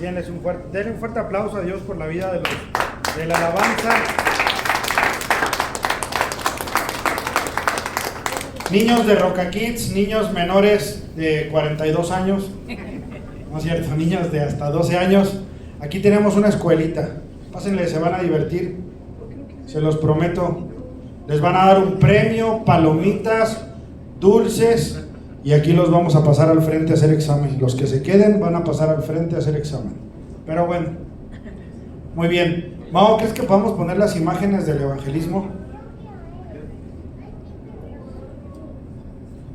denle un fuerte aplauso a Dios por la vida de la alabanza. Niños de Roca Kids, niños menores de 42 años, no es cierto, niños de hasta 12 años, aquí tenemos una escuelita, pásenle, se van a divertir, se los prometo, les van a dar un premio, palomitas, dulces, y aquí los vamos a pasar al frente a hacer examen. Los que se queden van a pasar al frente a hacer examen. Pero bueno, muy bien. Mau, ¿crees que podamos poner las imágenes del evangelismo?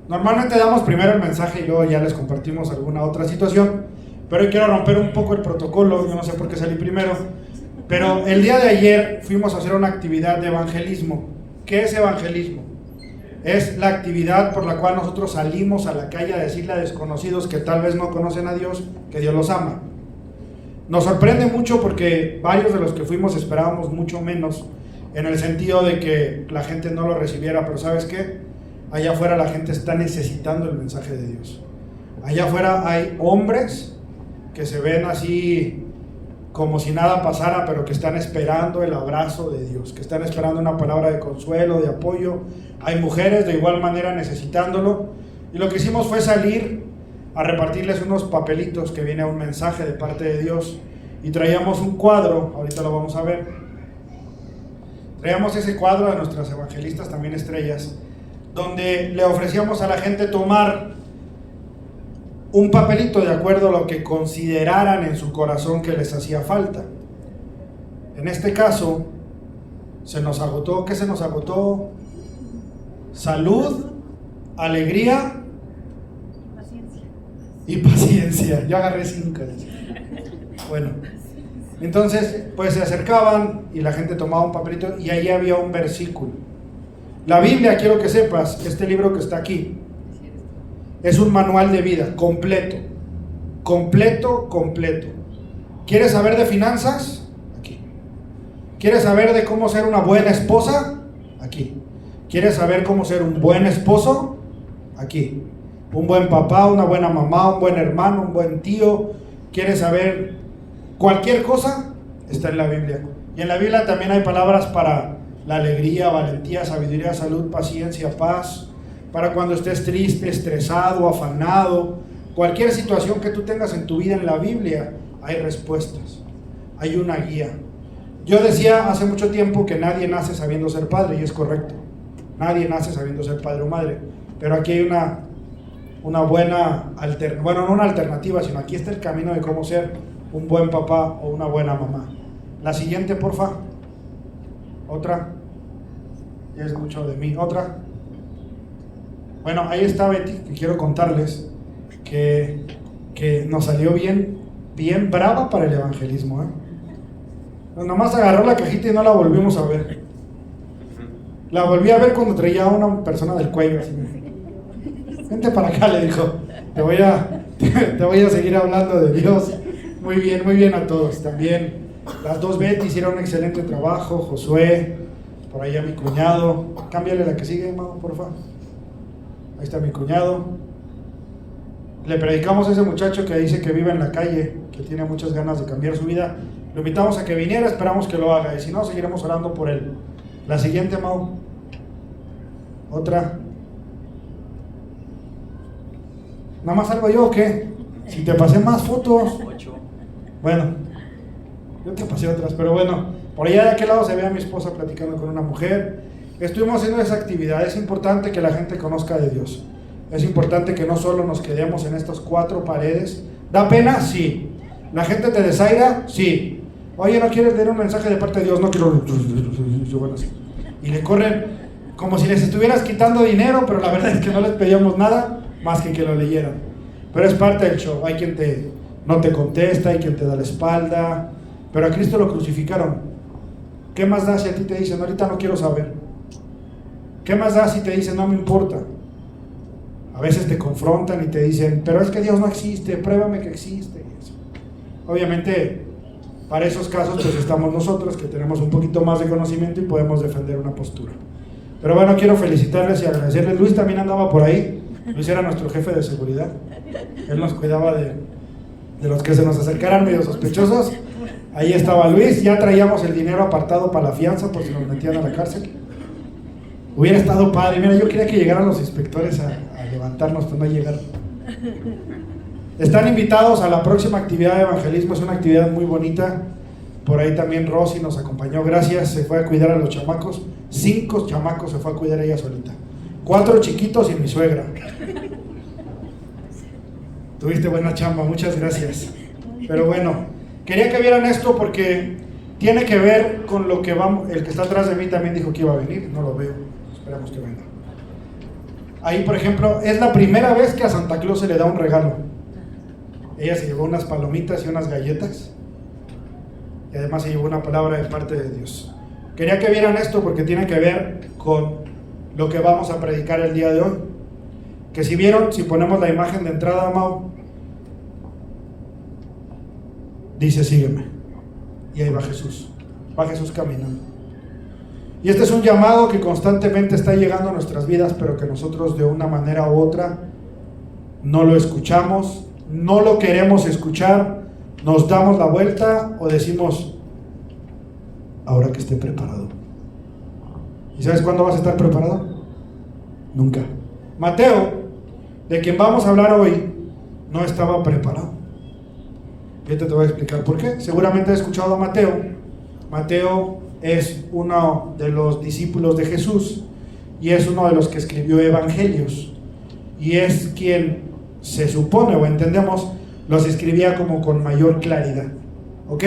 Normalmente damos primero el mensaje y luego ya les compartimos alguna otra situación, pero hoy quiero romper un poco el protocolo. Yo no sé por qué salí primero, pero el día de ayer fuimos a hacer una actividad de evangelismo. ¿Qué es evangelismo? Es la actividad por la cual nosotros salimos a la calle a decirle a desconocidos que tal vez no conocen a Dios, que Dios los ama. Nos sorprende mucho porque varios de los que fuimos esperábamos mucho menos, en el sentido de que la gente no lo recibiera, pero ¿sabes qué? Allá afuera la gente está necesitando el mensaje de Dios. Allá afuera hay hombres que se ven así como si nada pasara, pero que están esperando el abrazo de Dios, que están esperando una palabra de consuelo, de apoyo. Hay mujeres de igual manera necesitándolo, y lo que hicimos fue salir a repartirles unos papelitos que viene un mensaje de parte de Dios, y traíamos un cuadro, ahorita lo vamos a ver. Traíamos ese cuadro de nuestras evangelistas, también estrellas, donde le ofrecíamos a la gente tomar un papelito de acuerdo a lo que consideraran en su corazón que les hacía falta. En este caso, se nos agotó. ¿Qué se nos agotó? Salud, alegría y paciencia. Yo agarré 5. Bueno, entonces, pues se acercaban y la gente tomaba un papelito y ahí había un versículo. La Biblia, quiero que sepas, este libro que está aquí, es un manual de vida completo. ¿Quieres saber de finanzas? Aquí. ¿Quieres saber de cómo ser una buena esposa? Aquí. ¿Quieres saber cómo ser un buen esposo? Aquí. Un buen papá, una buena mamá, un buen hermano, un buen tío. ¿Quieres saber cualquier cosa? Está en la Biblia. Y en la Biblia también hay palabras para la alegría, valentía, sabiduría, salud, paciencia, paz. Para cuando estés triste, estresado, afanado, cualquier situación que tú tengas en tu vida, en la Biblia hay respuestas, hay una guía. Yo decía hace mucho tiempo que nadie nace sabiendo ser padre, y es correcto. Nadie nace sabiendo ser padre o madre, pero aquí hay una buena alternativa, bueno, no una alternativa, sino aquí está el camino de cómo ser un buen papá o una buena mamá. La siguiente, porfa. Otra. Ya es mucho de mí. Otra. Bueno, ahí está Betty, que quiero contarles que nos salió bien brava para el evangelismo, Pues nomás agarró la cajita y no la volvimos a ver. La volví a ver cuando traía a una persona del cuello, así. Vente para acá, le dijo. Te voy a seguir hablando de Dios. Muy bien a todos. También las dos Betty hicieron un excelente trabajo. Josué, por ahí a mi cuñado. Cámbiale la que sigue, Mau, por favor. Ahí está mi cuñado. Le predicamos a ese muchacho que dice que vive en la calle, que tiene muchas ganas de cambiar su vida. Lo invitamos a que viniera, esperamos que lo haga. Y si no, seguiremos orando por él. La siguiente, Mau. Otra. ¿Nada más salgo yo o qué? Si te pasé más fotos. Bueno, yo te pasé otras, pero bueno. Por allá de aquel lado se ve a mi esposa platicando con una mujer. Estuvimos haciendo esa actividad. Es importante que la gente conozca de Dios. Es importante que no solo nos quedemos en estas 4 paredes. ¿Da pena? Sí. ¿La gente te desaira? Sí. Oye, ¿no quieres leer un mensaje de parte de Dios? No quiero. Y le corren como si les estuvieras quitando dinero, pero la verdad es que no les pedíamos nada más que lo leyeran. Pero es parte del show. Hay quien no te contesta, hay quien te da la espalda, pero a Cristo lo crucificaron. ¿Qué más da si a ti te dicen, ahorita no quiero saber? ¿Qué más da si te dicen, no me importa? A veces te confrontan y te dicen, pero es que Dios no existe, pruébame que existe. Obviamente, para esos casos pues estamos nosotros, que tenemos un poquito más de conocimiento y podemos defender una postura. Pero bueno, quiero felicitarles y agradecerles. Luis también andaba por ahí. Luis era nuestro jefe de seguridad. Él nos cuidaba de los que se nos acercaran medio sospechosos. Ahí estaba Luis, ya traíamos el dinero apartado para la fianza por si nos metían a la cárcel. Hubiera estado padre. Mira, yo quería que llegaran los inspectores a levantarnos, pero no llegaron. Están invitados a la próxima actividad de evangelismo, es una actividad muy bonita. Por ahí también Rosy nos acompañó, gracias, se fue a cuidar a los chamacos. 5 chamacos se fue a cuidar ella solita. 4 chiquitos y mi suegra. Tuviste buena chamba, muchas gracias. Pero bueno, quería que vieran esto porque tiene que ver con lo que vamos. El que está atrás de mí también dijo que iba a venir, no lo veo, esperamos que venga. Ahí, por ejemplo, es la primera vez que a Santa Claus se le da un regalo. Ella se llevó unas palomitas y unas galletas. Y además se llevó una palabra de parte de Dios. Quería que vieran esto porque tiene que ver con lo que vamos a predicar el día de hoy. Que si vieron, si ponemos la imagen de entrada, Mau, dice sígueme. Y ahí va Jesús caminando. Y este es un llamado que constantemente está llegando a nuestras vidas, pero que nosotros de una manera u otra no lo escuchamos, no lo queremos escuchar, nos damos la vuelta o decimos, ahora que esté preparado. ¿Y sabes cuándo vas a estar preparado? Nunca. Mateo, de quien vamos a hablar hoy, no estaba preparado. Yo te voy a explicar por qué. Seguramente has escuchado a Mateo. Mateo es uno de los discípulos de Jesús y es uno de los que escribió evangelios. Y es quien se supone o entendemos los escribía como con mayor claridad. ¿Ok?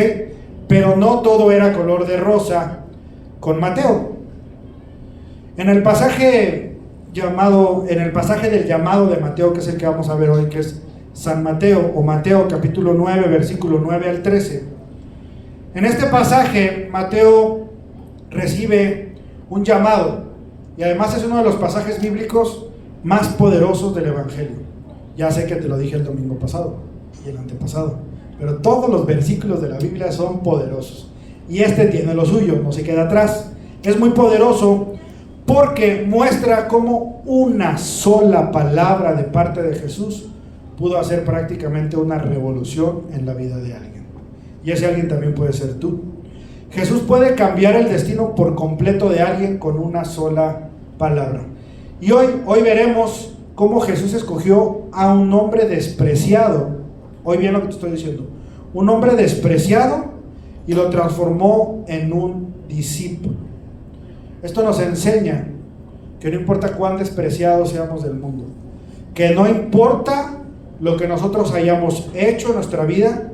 Pero no todo era color de rosa con Mateo. En el pasaje del llamado de Mateo, que es el que vamos a ver hoy, que es San Mateo o Mateo capítulo 9, versículo 9 al 13. En este pasaje Mateo recibe un llamado y además es uno de los pasajes bíblicos más poderosos del evangelio. Ya sé que te lo dije el domingo pasado y el antepasado, pero todos los versículos de la Biblia son poderosos y este tiene lo suyo, no se queda atrás. Es muy poderoso porque muestra cómo una sola palabra de parte de Jesús pudo hacer prácticamente una revolución en la vida de alguien. Y ese alguien también puede ser tú. Jesús puede cambiar el destino por completo de alguien con una sola palabra. Y hoy veremos cómo Jesús escogió a un hombre despreciado. Oye bien lo que te estoy diciendo. Un hombre despreciado y lo transformó en un discípulo. Esto nos enseña que no importa cuán despreciados seamos del mundo, que no importa lo que nosotros hayamos hecho en nuestra vida,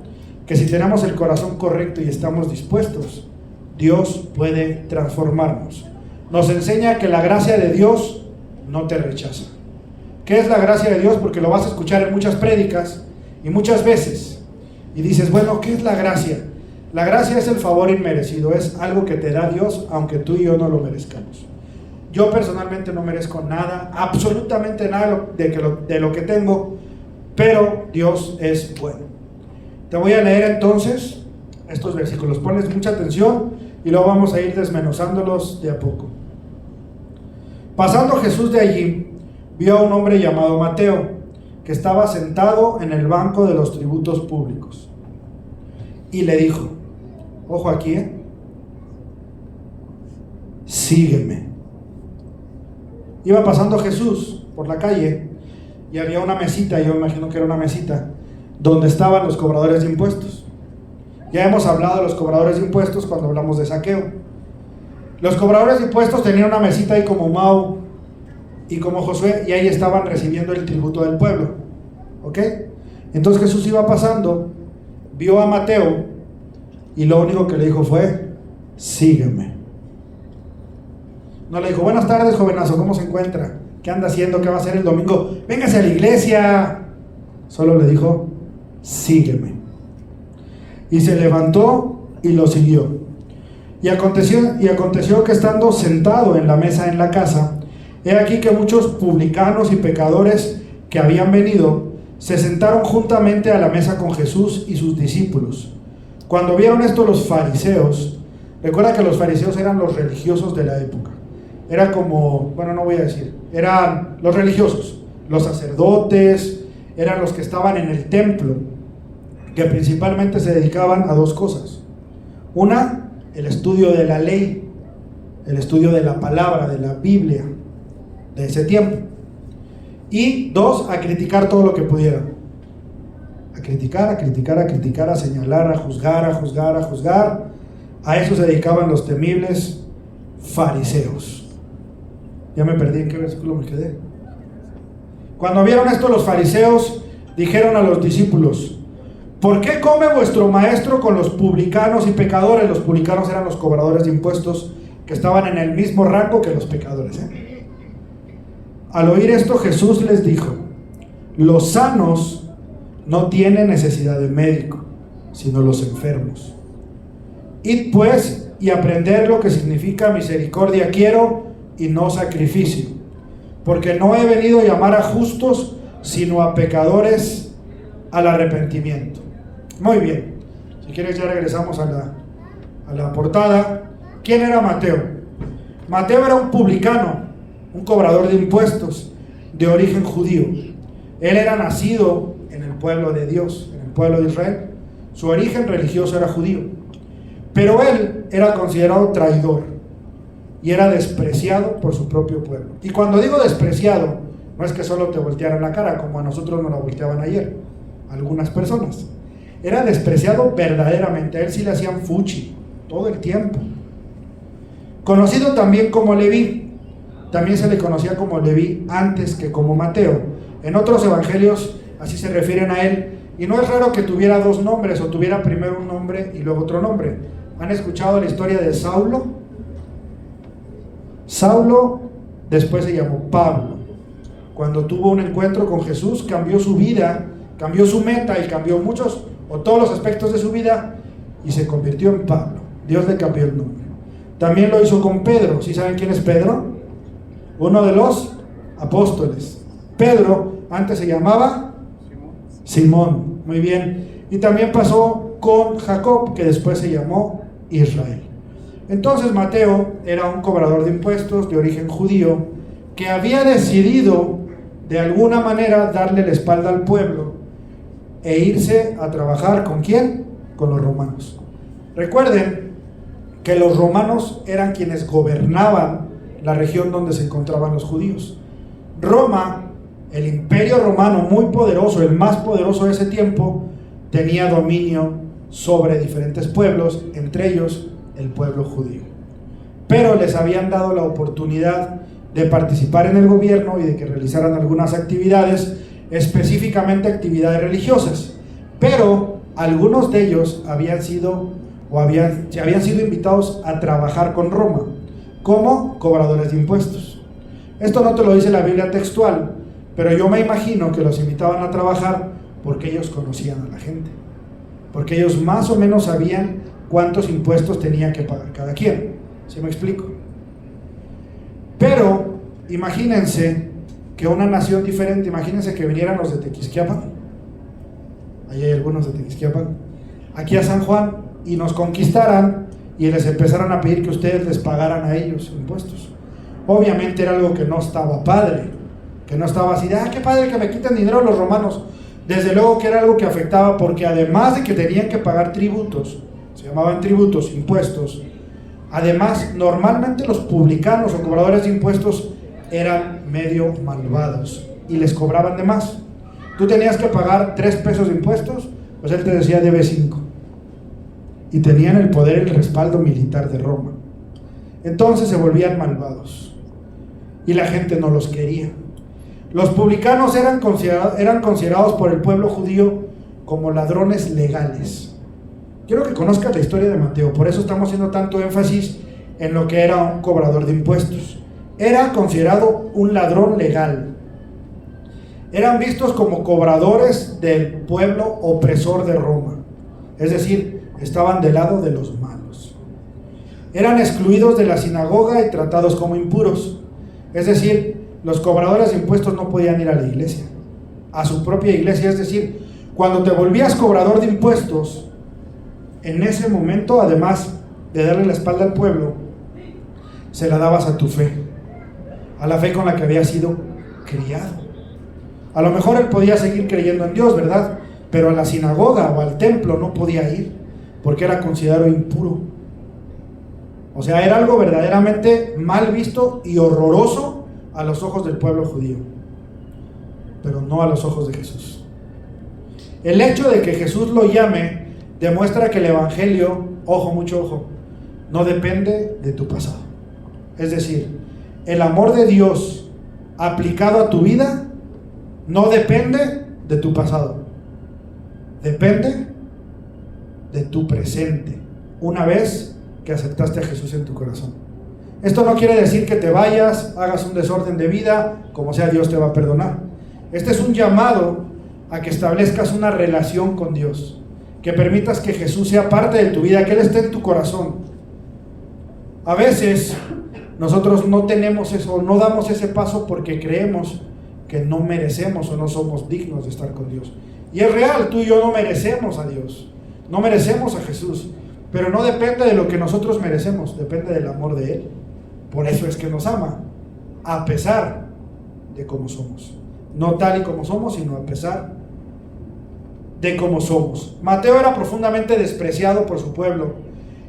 que si tenemos el corazón correcto y estamos dispuestos, Dios puede transformarnos. Nos enseña que la gracia de Dios no te rechaza. ¿Qué es la gracia de Dios? Porque lo vas a escuchar en muchas prédicas y muchas veces. Y dices, bueno, ¿qué es la gracia? La gracia es el favor inmerecido, es algo que te da Dios aunque tú y yo no lo merezcamos. Yo personalmente no merezco nada, absolutamente nada de lo que tengo, pero Dios es bueno. Te voy a leer entonces estos versículos, ponles mucha atención y luego vamos a ir desmenuzándolos de a poco. Pasando Jesús de allí, vio a un hombre llamado Mateo, que estaba sentado en el banco de los tributos públicos, y le dijo, ojo aquí, sígueme. Iba pasando Jesús por la calle y había una mesita, yo imagino que era una mesita, donde estaban los cobradores de impuestos. Ya hemos hablado de los cobradores de impuestos cuando hablamos de saqueo. Los cobradores de impuestos tenían una mesita ahí como Mau y como Josué, y ahí estaban recibiendo el tributo del pueblo. ¿Ok? Entonces Jesús iba pasando, vio a Mateo y lo único que le dijo fue, sígueme. No le dijo, buenas tardes, jovenazo, ¿cómo se encuentra? ¿Qué anda haciendo? ¿Qué va a hacer el domingo? Véngase a la iglesia. Solo le dijo, sígueme. Y se levantó y lo siguió. Y aconteció que estando sentado en la mesa en la casa, he aquí que muchos publicanos y pecadores que habían venido se sentaron juntamente a la mesa con Jesús y sus discípulos. Cuando vieron esto los fariseos, recuerda que los fariseos eran los religiosos de la época. Era como, bueno, no voy a decir, eran los religiosos, los sacerdotes, eran los que estaban en el templo. que principalmente se dedicaban a dos cosas. Una, el estudio de la ley, el estudio de la palabra, de la Biblia de ese tiempo. Y dos, a criticar todo lo que pudieran. A criticar, a señalar, a juzgar. A eso se dedicaban los temibles fariseos. Ya me perdí, ¿en qué versículo me quedé? Cuando vieron esto, los fariseos dijeron a los discípulos: ¿por qué come vuestro maestro con los publicanos y pecadores? Los publicanos eran los cobradores de impuestos, que estaban en el mismo rango que los pecadores. Al oír esto, Jesús les dijo: los sanos no tienen necesidad de médico, sino los enfermos. Id pues y aprended lo que significa misericordia quiero y no sacrificio, porque no he venido a llamar a justos, sino a pecadores al arrepentimiento. Muy bien, si quieres ya regresamos a la portada. ¿Quién era Mateo? Mateo era un publicano, un cobrador de impuestos de origen judío. Él era nacido en el pueblo de Dios, en el pueblo de Israel. Su origen religioso era judío, pero él era considerado traidor y era despreciado por su propio pueblo. Y cuando digo despreciado, no es que solo te voltearan la cara como a nosotros nos la volteaban ayer algunas personas. Era despreciado verdaderamente. A él sí le hacían fuchi todo el tiempo. Conocido también como Leví. También se le conocía como Leví antes que como Mateo. En otros evangelios así se refieren a él. Y no es raro que tuviera dos nombres, o tuviera primero un nombre y luego otro nombre. ¿Han escuchado la historia de Saulo? Saulo después se llamó Pablo. Cuando tuvo un encuentro con Jesús, cambió su vida, cambió su meta y cambió muchos o todos los aspectos de su vida y se convirtió en Pablo. Dios le cambió el nombre. También lo hizo con Pedro. ¿Sí saben quién es Pedro? Uno de los apóstoles. Pedro antes se llamaba Simón. Muy bien. Y también pasó con Jacob, que después se llamó Israel. Entonces Mateo era un cobrador de impuestos de origen judío que había decidido de alguna manera darle la espalda al pueblo e irse a trabajar ¿con quién? Con los romanos. Recuerden que los romanos eran quienes gobernaban la región donde se encontraban los judíos. Roma, el imperio romano muy poderoso, el más poderoso de ese tiempo, tenía dominio sobre diferentes pueblos, entre ellos el pueblo judío. Pero les habían dado la oportunidad de participar en el gobierno y de que realizaran algunas actividades, específicamente actividades religiosas. Pero algunos de ellos habían sido invitados a trabajar con Roma como cobradores de impuestos. Esto no te lo dice la Biblia textual, pero yo me imagino que los invitaban a trabajar porque ellos conocían a la gente, porque ellos más o menos sabían cuántos impuestos tenía que pagar cada quien. ¿Sí me explico? Pero imagínense que una nación diferente, imagínense que vinieran los de Tequisquiapan, ahí hay algunos de Tequisquiapan, aquí a San Juan, y nos conquistaran y les empezaran a pedir que ustedes les pagaran a ellos impuestos. Obviamente era algo que no estaba padre, que no estaba así de, qué padre que me quiten dinero los romanos. Desde luego que era algo que afectaba, porque además de que tenían que pagar tributos, se llamaban tributos, impuestos, además normalmente los publicanos o cobradores de impuestos eran medio malvados y les cobraban de más. Tú tenías que pagar 3 pesos de impuestos, pues él te decía debe 5. Y tenían el poder y el respaldo militar de Roma. Entonces se volvían malvados y la gente no los quería. Los publicanos eran considerados por el pueblo judío como ladrones legales. Quiero que conozcas la historia de Mateo, por eso estamos haciendo tanto énfasis en lo que era un cobrador de impuestos. Era considerado un ladrón legal. Eran vistos como cobradores del pueblo opresor de Roma, es decir, estaban del lado de los malos. Eran excluidos de la sinagoga y tratados como impuros, es decir, los cobradores de impuestos no podían ir a la iglesia, a su propia iglesia. Es decir, cuando te volvías cobrador de impuestos, en ese momento, además de darle la espalda al pueblo, se la dabas a tu fe, a la fe con la que había sido criado. A lo mejor él podía seguir creyendo en Dios, ¿verdad? pero a la sinagoga o al templo no podía ir porque era considerado impuro. O sea, era algo verdaderamente mal visto y horroroso a los ojos del pueblo judío, pero no a los ojos de Jesús. El hecho de que Jesús lo llame demuestra que el evangelio, ojo, mucho ojo, no depende de tu pasado. Es decir, el amor de Dios aplicado a tu vida no depende de tu pasado, depende de tu presente, una vez que aceptaste a Jesús en tu corazón. Esto no quiere decir que te vayas, hagas un desorden de vida, como sea, Dios te va a perdonar. Este es un llamado a que establezcas una relación con Dios, que permitas que Jesús sea parte de tu vida, que Él esté en tu corazón. A veces nosotros no tenemos eso, no damos ese paso porque creemos que no merecemos o no somos dignos de estar con Dios. Y es real, tú y yo no merecemos a Dios, no merecemos a Jesús, pero no depende de lo que nosotros merecemos, depende del amor de Él. Por eso es que nos ama, a pesar de cómo somos. No tal y como somos, sino a pesar de cómo somos. Mateo era profundamente despreciado por su pueblo,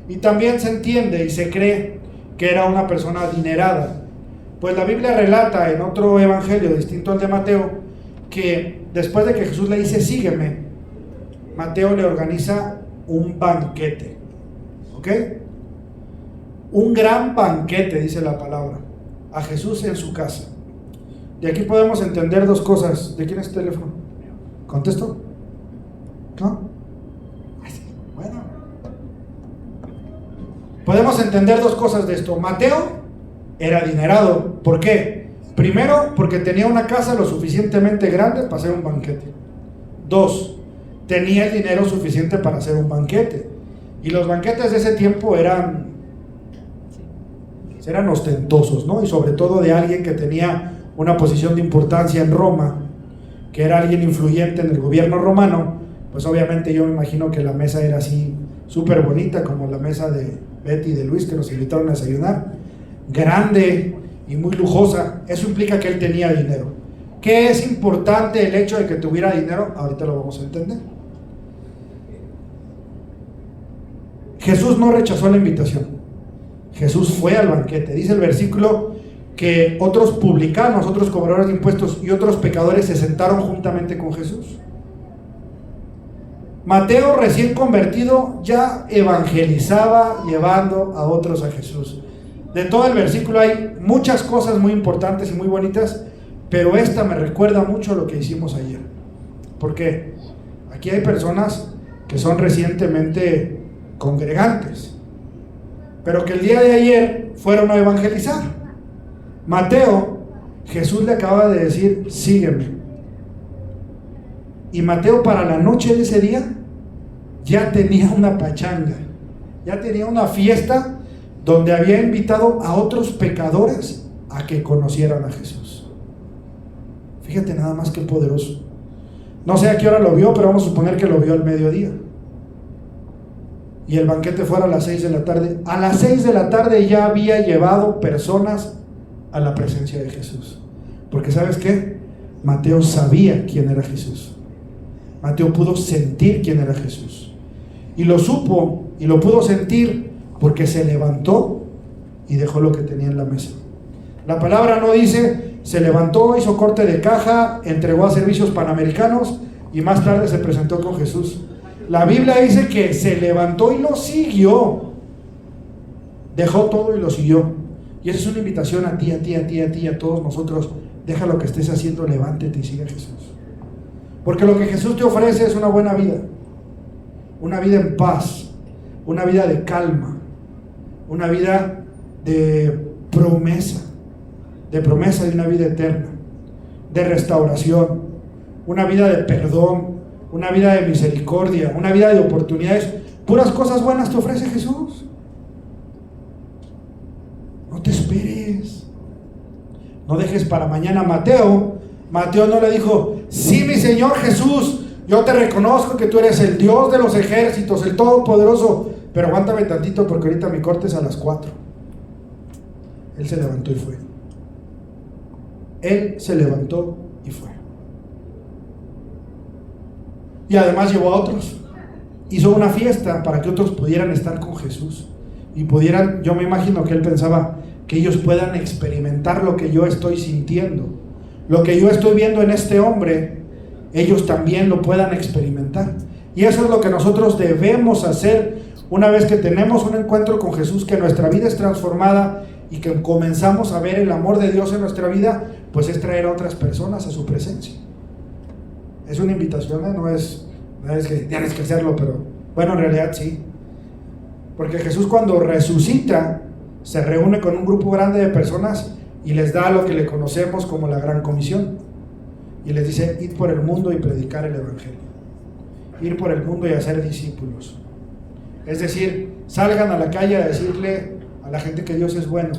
y también se entiende y se cree que era una persona adinerada. Pues la Biblia relata en otro evangelio distinto al de Mateo, que después de que Jesús le dice sígueme, Mateo le organiza un banquete. ¿Ok? Un gran banquete, dice la palabra, a Jesús en su casa. De aquí podemos entender dos cosas. ¿De quién es el teléfono? ¿Contesto? ¿No? Bueno. Podemos entender dos cosas de esto. Mateo era adinerado. ¿Por qué? Primero, porque tenía una casa lo suficientemente grande para hacer un banquete. Dos, tenía el dinero suficiente para hacer un banquete. Y los banquetes de ese tiempo eran ostentosos, ¿no? Y sobre todo de alguien que tenía una posición de importancia en Roma, que era alguien influyente en el gobierno romano. Pues obviamente yo me imagino que la mesa era así súper bonita, como la mesa de Betty y de Luis, que nos invitaron a desayunar, grande y muy lujosa. Eso implica que él tenía dinero. ¿Qué es importante el hecho de que tuviera dinero? Ahorita lo vamos a entender. Jesús no rechazó la invitación, Jesús fue al banquete. Dice el versículo que otros publicanos, otros cobradores de impuestos y otros pecadores se sentaron juntamente con Jesús. Mateo, recién convertido, ya evangelizaba llevando a otros a Jesús. De todo el versículo hay muchas cosas muy importantes y muy bonitas, pero esta me recuerda mucho a lo que hicimos ayer. ¿Por qué? Aquí hay personas que son recientemente congregantes, pero que el día de ayer fueron a evangelizar. Mateo, Jesús le acaba de decir sígueme, y Mateo para la noche de ese día ya tenía una pachanga, ya tenía una fiesta donde había invitado a otros pecadores a que conocieran a Jesús. Fíjate nada más que poderoso. No sé a qué hora lo vio, pero vamos a suponer que lo vio al mediodía. Y el banquete fuera a las 6 de la tarde. A las 6 de la tarde ya había llevado personas a la presencia de Jesús. Porque ¿sabes qué? Mateo sabía quién era Jesús. Mateo pudo sentir quién era Jesús. Y lo supo y lo pudo sentir porque se levantó y dejó lo que tenía en la mesa. La palabra no dice, se levantó, hizo corte de caja, entregó a servicios panamericanos y más tarde se presentó con Jesús. La Biblia dice que se levantó y lo siguió. Dejó todo y lo siguió. Y esa es una invitación a ti, a todos nosotros. Deja lo que estés haciendo, levántate y sigue a Jesús. Porque lo que Jesús te ofrece es una buena vida. Una vida en paz. Una vida de calma. Una vida de promesa. De promesa de una vida eterna. De restauración. Una vida de perdón. Una vida de misericordia, una vida de oportunidades. Puras cosas buenas te ofrece Jesús. No te esperes. No dejes para mañana. Mateo no le dijo, sí, mi Señor Jesús, yo te reconozco que tú eres el Dios de los ejércitos, el Todopoderoso, pero aguántame tantito porque ahorita mi corte es a las 4. Él se levantó y fue. Él se levantó y fue. Y además llevó a otros. Hizo una fiesta para que otros pudieran estar con Jesús. Y pudieran, yo me imagino que él pensaba, que ellos puedan experimentar lo que yo estoy sintiendo. Lo que yo estoy viendo en este hombre, ellos también lo puedan experimentar. Y eso es lo que nosotros debemos hacer una vez que tenemos un encuentro con Jesús, que nuestra vida es transformada y que comenzamos a ver el amor de Dios en nuestra vida, pues es traer a otras personas a su presencia. Es una invitación, no es que tienes que hacerlo, pero bueno, en realidad sí. Porque Jesús, cuando resucita, se reúne con un grupo grande de personas y les da lo que le conocemos como la Gran Comisión. Y les dice: id por el mundo y predicar el Evangelio. Ir por el mundo y hacer discípulos. Es decir, salgan a la calle a decirle a la gente que Dios es bueno.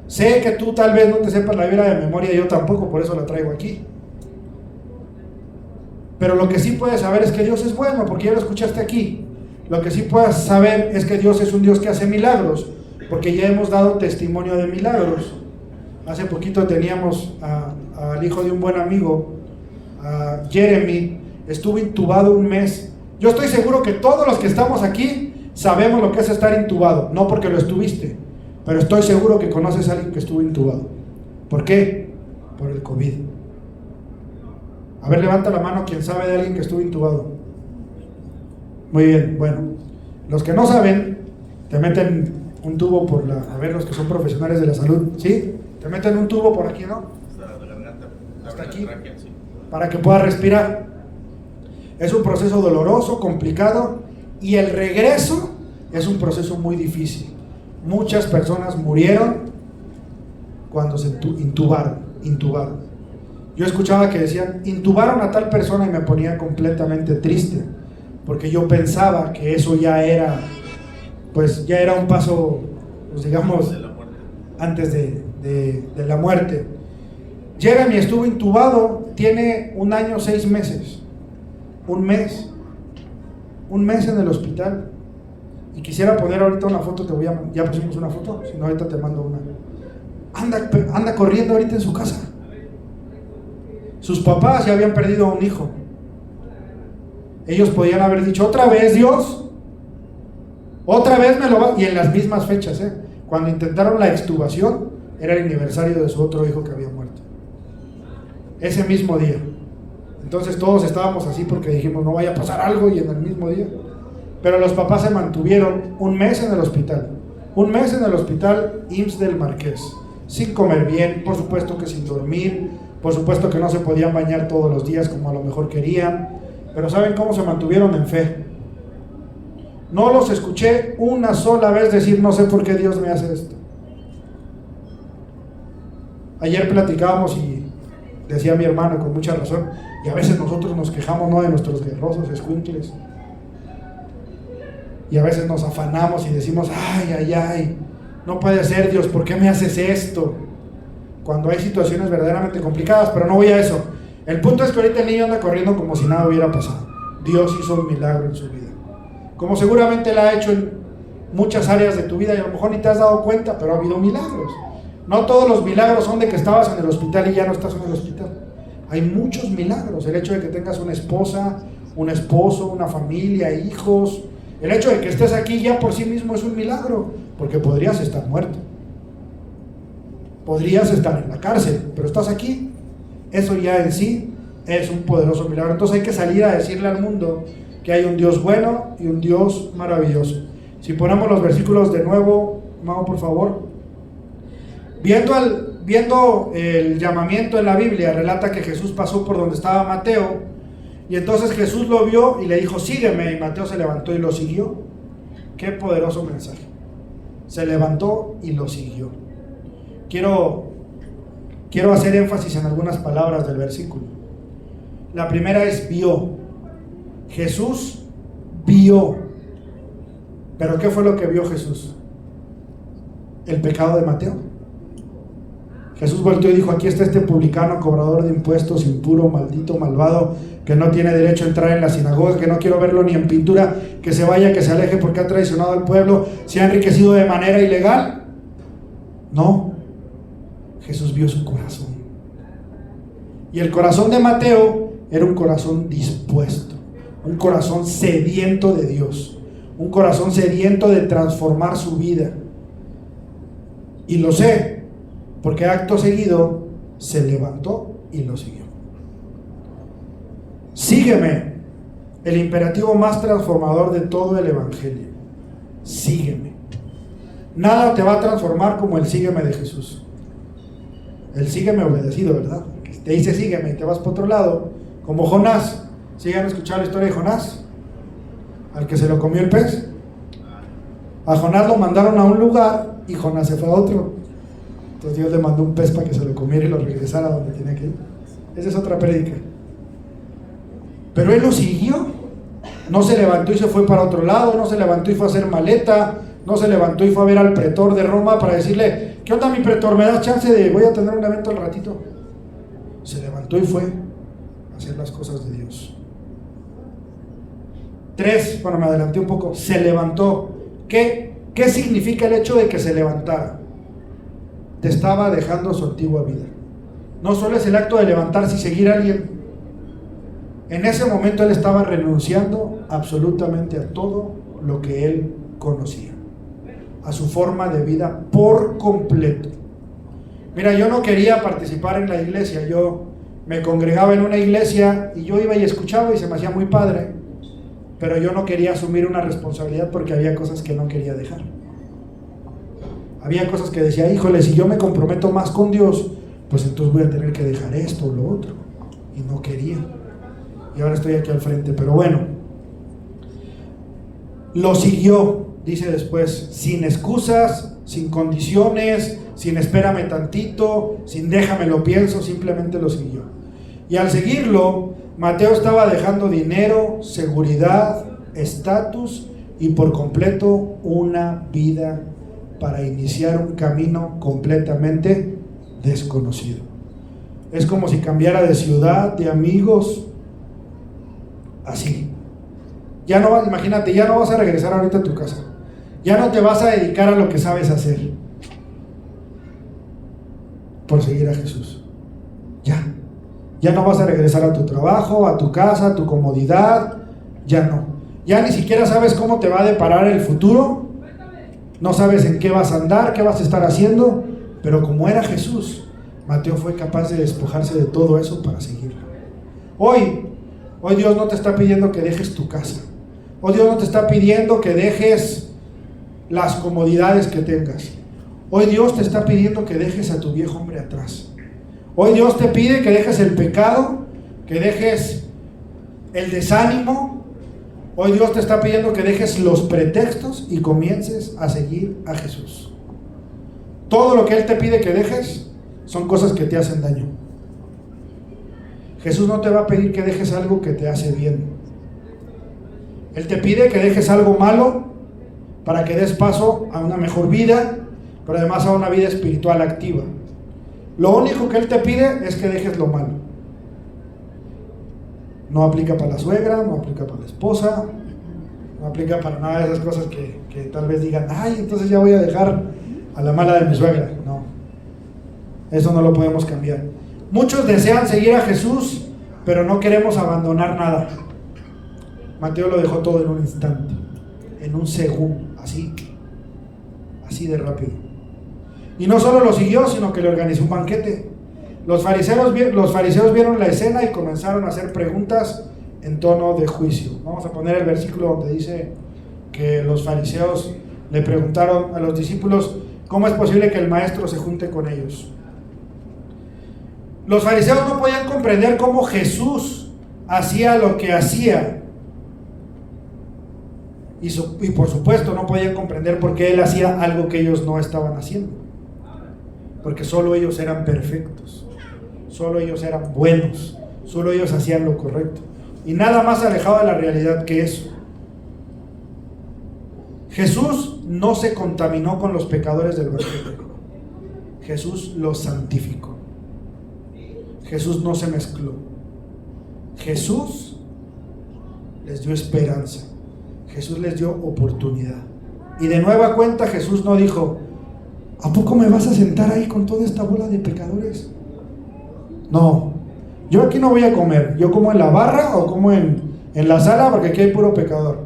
Sé que tú tal vez no te sepas la Biblia de memoria, yo tampoco, por eso la traigo aquí. Pero lo que sí puedes saber es que Dios es bueno, porque ya lo escuchaste aquí. Lo que sí puedes saber es que Dios es un Dios que hace milagros, porque ya hemos dado testimonio de milagros. Hace poquito teníamos al hijo de un buen amigo, a Jeremy, estuvo intubado un mes. Yo estoy seguro que todos los que estamos aquí sabemos lo que es estar intubado, no porque lo estuviste, pero estoy seguro que conoces a alguien que estuvo intubado. ¿Por qué? Por el COVID. A ver, levanta la mano quien sabe de alguien que estuvo intubado. Muy bien, bueno, los que no saben, te meten un tubo por a ver, los que son profesionales de la salud, ¿sí? Te meten un tubo por aquí, ¿no? Hasta aquí, para que puedas respirar. Es un proceso doloroso, complicado, y el regreso es un proceso muy difícil. Muchas personas murieron cuando se intubaron. Yo escuchaba que decían, intubaron a tal persona, y me ponía completamente triste, porque yo pensaba que eso ya era un paso, pues digamos, antes de la muerte. Jeremy estuvo intubado, tiene 1 año 6 meses, un mes en el hospital. Y quisiera poner ahorita una foto, ya pusimos una foto, si no ahorita te mando una. Anda corriendo ahorita en su casa. Sus papás ya habían perdido a un hijo. Ellos podían haber dicho, otra vez Dios, otra vez me lo va, y en las mismas fechas, cuando intentaron la extubación, era el aniversario de su otro hijo que había muerto, ese mismo día. Entonces todos estábamos así porque dijimos, no vaya a pasar algo, y en el mismo día. Pero los papás se mantuvieron 1 mes en el hospital, 1 mes en el hospital IMSS del Marqués, sin comer bien, por supuesto que sin dormir, por supuesto que no se podían bañar todos los días como a lo mejor querían. Pero ¿saben cómo se mantuvieron? En fe. No los escuché una sola vez decir, no sé por qué Dios me hace esto. Ayer platicábamos y decía mi hermano con mucha razón, y a veces nosotros nos quejamos, ¿no?, de nuestros guerrosos escuincles, y a veces nos afanamos y decimos, ay, no puede ser, Dios, ¿por qué me haces esto? Cuando hay situaciones verdaderamente complicadas, pero no voy a eso. El punto es que ahorita el niño anda corriendo como si nada hubiera pasado. Dios hizo un milagro en su vida, como seguramente lo ha hecho en muchas áreas de tu vida, y a lo mejor ni te has dado cuenta, pero ha habido milagros. No todos los milagros son de que estabas en el hospital y ya no estás en el hospital. Hay muchos milagros. El hecho de que tengas una esposa, un esposo, una familia, hijos, el hecho de que estés aquí ya por sí mismo es un milagro, porque podrías estar muerto, podrías estar en la cárcel, pero estás aquí. Eso ya en sí es un poderoso milagro. Entonces hay que salir a decirle al mundo que hay un Dios bueno y un Dios maravilloso. Si ponemos los versículos de nuevo, Mau, por favor. Viendo el llamamiento en la Biblia, relata que Jesús pasó por donde estaba Mateo, y entonces Jesús lo vio y le dijo, sígueme, y Mateo se levantó y lo siguió. Qué poderoso mensaje. Se levantó y lo siguió. Quiero hacer énfasis en algunas palabras del versículo. La primera es vio. Jesús vio. ¿Pero qué fue lo que vio Jesús? El pecado de Mateo. Jesús volteó y dijo, aquí está este publicano, cobrador de impuestos, impuro, maldito, malvado, que no tiene derecho a entrar en la sinagoga, que no quiero verlo ni en pintura, que se vaya, que se aleje porque ha traicionado al pueblo, se ha enriquecido de manera ilegal. No, Jesús vio su corazón. Y el corazón de Mateo era un corazón dispuesto, un corazón sediento de Dios, un corazón sediento de transformar su vida. Y lo sé, porque acto seguido se levantó y lo siguió. Sígueme, el imperativo más transformador de todo el Evangelio. Sígueme. Nada te va a transformar como el sígueme de Jesús. El sígueme obedecido, ¿verdad? Que te dice sígueme y te vas para otro lado, como Jonás. ¿Sí han escuchado la historia de Jonás? Al que se lo comió el pez. A Jonás lo mandaron a un lugar y Jonás se fue a otro. Entonces Dios le mandó un pez para que se lo comiera y lo regresara a donde tenía que ir. Esa es otra prédica. Pero él lo siguió. No se levantó y se fue para otro lado, no se levantó y fue a hacer maleta, no se levantó y fue a ver al pretor de Roma para decirle: ¿qué onda, mi pretor? ¿Me das chance de voy a tener un evento al ratito? Se levantó y fue a hacer las cosas de Dios. 3, bueno, me adelanté un poco. Se levantó. ¿Qué significa el hecho de que se levantara? Te estaba dejando su antigua vida. No solo es el acto de levantarse y seguir a alguien. En ese momento él estaba renunciando absolutamente a todo lo que él conocía, a su forma de vida por completo. Mira, yo no quería participar en la iglesia. Yo me congregaba en una iglesia y yo iba y escuchaba y se me hacía muy padre, pero yo no quería asumir una responsabilidad porque había cosas que no quería dejar. Había cosas que decía: híjole, si yo me comprometo más con Dios, pues entonces voy a tener que dejar esto o lo otro. Y no quería. Y ahora estoy aquí al frente, pero bueno. Lo siguió, dice después, sin excusas, sin condiciones, sin espérame tantito, sin déjame lo pienso, simplemente lo siguió. Y al seguirlo, Mateo estaba dejando dinero, seguridad, estatus y por completo una vida para iniciar un camino completamente desconocido. Es como si cambiara de ciudad, de amigos, así. Ya no, imagínate, ya no vas a regresar ahorita a tu casa. Ya no te vas a dedicar a lo que sabes hacer por seguir a Jesús. Ya no vas a regresar a tu trabajo, a tu casa, a tu comodidad. Ya no. Ya ni siquiera sabes cómo te va a deparar el futuro. No sabes en qué vas a andar, qué vas a estar haciendo. Pero como era Jesús, Mateo fue capaz de despojarse de todo eso para seguirlo. Hoy Dios no te está pidiendo que dejes tu casa. Hoy Dios no te está pidiendo que dejes las comodidades que tengas. Hoy Dios te está pidiendo que dejes a tu viejo hombre atrás. Hoy Dios te pide que dejes el pecado, que dejes el desánimo. Hoy Dios te está pidiendo que dejes los pretextos y comiences a seguir a Jesús. Todo lo que Él te pide que dejes son cosas que te hacen daño. Jesús no te va a pedir que dejes algo que te hace bien. Él te pide que dejes algo malo para que des paso a una mejor vida, pero además a una vida espiritual activa. Lo único que Él te pide es que dejes lo malo. No aplica para la suegra, no aplica para la esposa, no aplica para nada de esas cosas que tal vez digan: ay, entonces ya voy a dejar a la mala de mi suegra. No, eso no lo podemos cambiar. Muchos desean seguir a Jesús, pero no queremos abandonar nada. Mateo lo dejó todo en un instante, en un segundo, así de rápido. Y no solo lo siguió, sino que le organizó un banquete. Los fariseos vieron la escena y comenzaron a hacer preguntas en tono de juicio. Vamos a poner el versículo donde dice que los fariseos le preguntaron a los discípulos: ¿cómo es posible que el maestro se junte con ellos? Los fariseos no podían comprender cómo Jesús hacía lo que hacía. Y por supuesto no podían comprender por qué Él hacía algo que ellos no estaban haciendo. Porque solo ellos eran perfectos, solo ellos eran buenos, solo ellos hacían lo correcto. Y nada más alejado de la realidad que eso. Jesús no se contaminó con los pecadores del banquete. Jesús los santificó. Jesús no se mezcló. Jesús les dio esperanza. Jesús les dio oportunidad. Y de nueva cuenta Jesús no dijo: ¿a poco me vas a sentar ahí con toda esta bola de pecadores? No, yo aquí no voy a comer. Yo como en la barra o como en en la sala porque aquí hay puro pecador.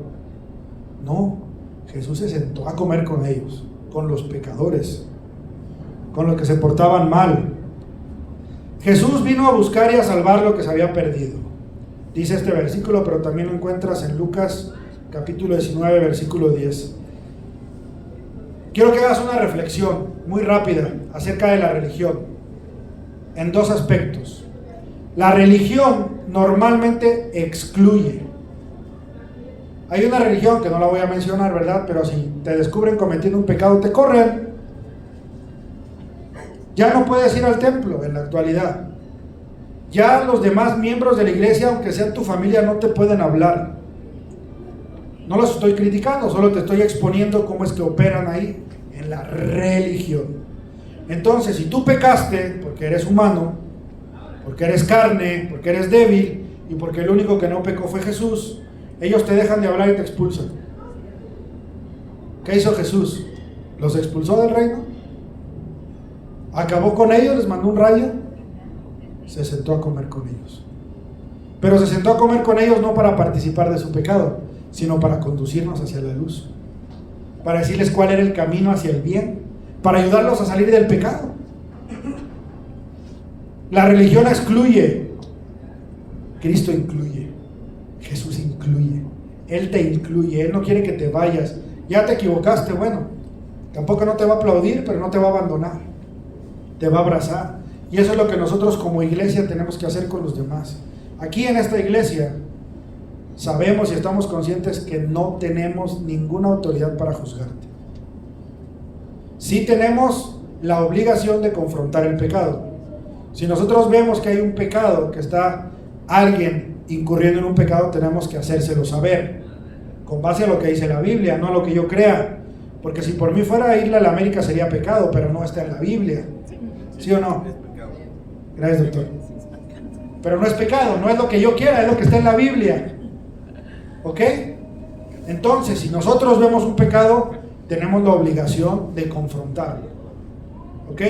No, Jesús se sentó a comer con ellos, con los pecadores, con los que se portaban mal. Jesús vino a buscar y a salvar lo que se había perdido. Dice este versículo, pero también lo encuentras en Lucas capítulo 19, versículo 10. Quiero que hagas una reflexión muy rápida acerca de la religión en dos aspectos. La religión normalmente excluye. Hay una religión que no la voy a mencionar, ¿verdad? Pero si te descubren cometiendo un pecado, te corren. Ya no puedes ir al templo en la actualidad. Ya los demás miembros de la iglesia, aunque sean tu familia, no te pueden hablar. No los estoy criticando, solo te estoy exponiendo cómo es que operan ahí en la religión. Entonces, si tú pecaste porque eres humano, porque eres carne, porque eres débil y porque el único que no pecó fue Jesús, ellos te dejan de hablar y te expulsan. ¿Qué hizo Jesús? ¿Los expulsó del reino? ¿Acabó con ellos? ¿Les mandó un rayo? Se sentó a comer con ellos. Pero se sentó a comer con ellos no para participar de su pecado, sino para conducirnos hacia la luz, para decirles cuál era el camino hacia el bien, para ayudarlos a salir del pecado. La religión excluye, Cristo incluye, Jesús incluye, Él te incluye, Él no quiere que te vayas. Ya te equivocaste, bueno, tampoco no te va a aplaudir, pero no te va a abandonar, te va a abrazar. Y eso es lo que nosotros como iglesia tenemos que hacer con los demás. Aquí en esta iglesia sabemos y estamos conscientes que no tenemos ninguna autoridad para juzgarte. Sí tenemos la obligación de confrontar el pecado. Si nosotros vemos que hay un pecado, que está alguien incurriendo en un pecado, tenemos que hacérselo saber, con base a lo que dice la Biblia, no a lo que yo crea. Porque si por mí fuera irle a la América sería pecado, pero no está en la Biblia. ¿Sí o no? Gracias, doctor. Pero no es pecado, no es lo que yo quiera, es lo que está en la Biblia. ¿Ok? Entonces, si nosotros vemos un pecado, tenemos la obligación de confrontarlo. ¿Ok?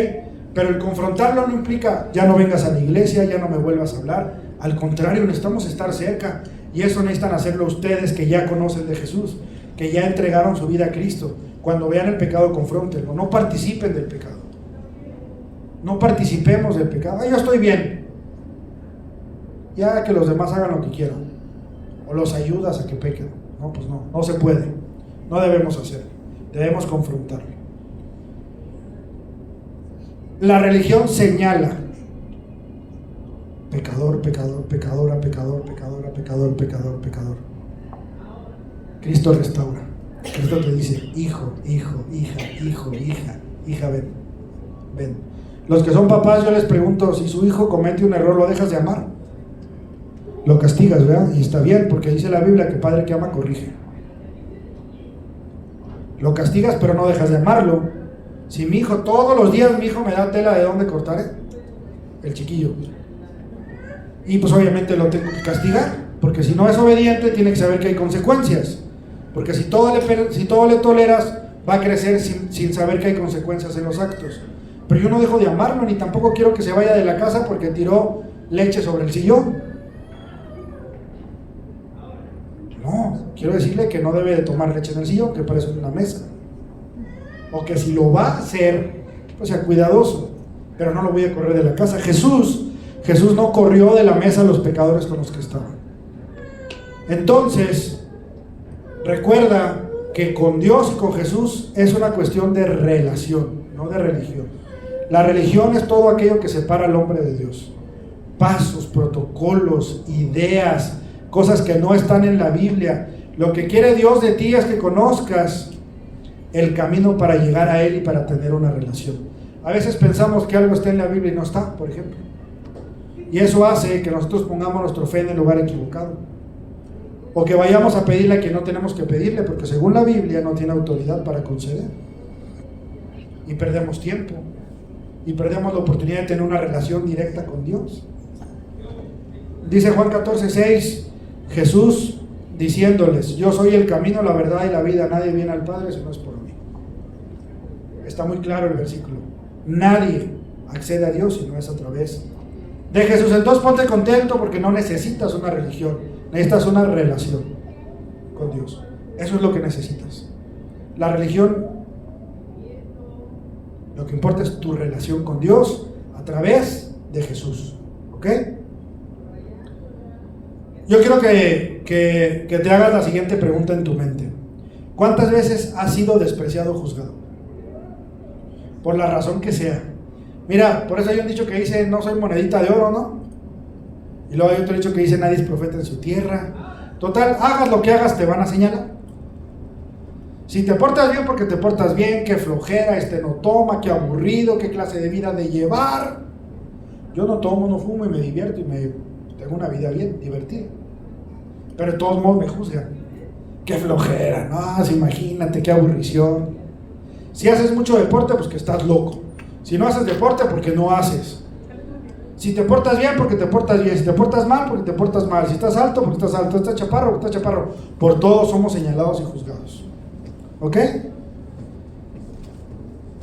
Pero el confrontarlo no implica, ya no vengas a la iglesia, ya no me vuelvas a hablar. Al contrario, necesitamos estar cerca. Y eso necesitan hacerlo ustedes que ya conocen de Jesús, que ya entregaron su vida a Cristo. Cuando vean el pecado, confróntenlo. No participen del pecado. No participemos del pecado. Yo estoy bien. Ya que los demás hagan lo que quieran. O los ayudas a que pequen. No, pues no se puede. No debemos hacerlo. Debemos confrontarlo. La religión señala: pecador, pecador, pecadora, pecador, pecadora, pecador, pecador, pecador. Cristo restaura. Cristo te dice: hijo, hijo, hija, hijo, hija, ven, ven. Los que son papás, yo les pregunto: si su hijo comete un error, ¿lo dejas de amar? Lo castigas, ¿verdad? Y está bien, porque dice la Biblia que padre que ama corrige. Lo castigas, pero no dejas de amarlo. Si mi hijo, todos los días mi hijo me da tela de dónde cortar, el chiquillo, y pues obviamente lo tengo que castigar, porque si no es obediente, tiene que saber que hay consecuencias. Porque si todo le toleras, va a crecer sin saber que hay consecuencias en los actos. Pero yo no dejo de amarlo, ni tampoco quiero que se vaya de la casa porque tiró leche sobre el sillón. No, quiero decirle que no debe de tomar leche en el sillón, que para eso es una mesa. O que si lo va a hacer, pues sea cuidadoso, pero no lo voy a correr de la casa. Jesús no corrió de la mesa a los pecadores con los que estaban. Entonces, recuerda que con Dios y con Jesús es una cuestión de relación, no de religión. La religión es todo aquello que separa al hombre de Dios. Pasos, protocolos, ideas, cosas que no están en la Biblia. Lo que quiere Dios de ti es que conozcas el camino para llegar a Él y para tener una relación. A veces pensamos que algo está en la Biblia y no está, por ejemplo. Y eso hace que nosotros pongamos nuestra fe en el lugar equivocado. O que vayamos a pedirle a quien no tenemos que pedirle, porque según la Biblia no tiene autoridad para conceder. Y perdemos tiempo. Y perdemos la oportunidad de tener una relación directa con Dios. Dice Juan 14:6, Jesús diciéndoles: yo soy el camino, la verdad y la vida, nadie viene al Padre si no es por mí. Está muy claro el versículo. Nadie accede a Dios si no es a través de Jesús. Entonces ponte contento porque no necesitas una religión, Necesitas una relación con Dios. Eso es lo que necesitas. La religión, lo que importa es tu relación con Dios a través de Jesús. ¿Ok? Yo quiero que te hagas la siguiente pregunta en tu mente. ¿Cuántas veces has sido despreciado o juzgado? Por la razón que sea. Mira, por eso hay un dicho que dice, no soy monedita de oro, ¿no? Y luego hay otro dicho que dice, nadie es profeta en su tierra. Total, hagas lo que hagas, te van a señalar. Si te portas bien porque te portas bien, qué flojera, no toma, qué aburrido, qué clase de vida de llevar. Yo no tomo, no fumo y me divierto y tengo una vida bien, divertida. Pero de todos modos me juzgan. Qué flojera, no, imagínate, qué aburrición. Si haces mucho deporte, pues que estás loco. Si no haces deporte, porque no haces. Si te portas bien, porque te portas bien. Si te portas mal, porque te portas mal. Si estás alto, porque estás alto. Estás chaparro, porque estás chaparro. Por todos somos señalados y juzgados. ¿Ok?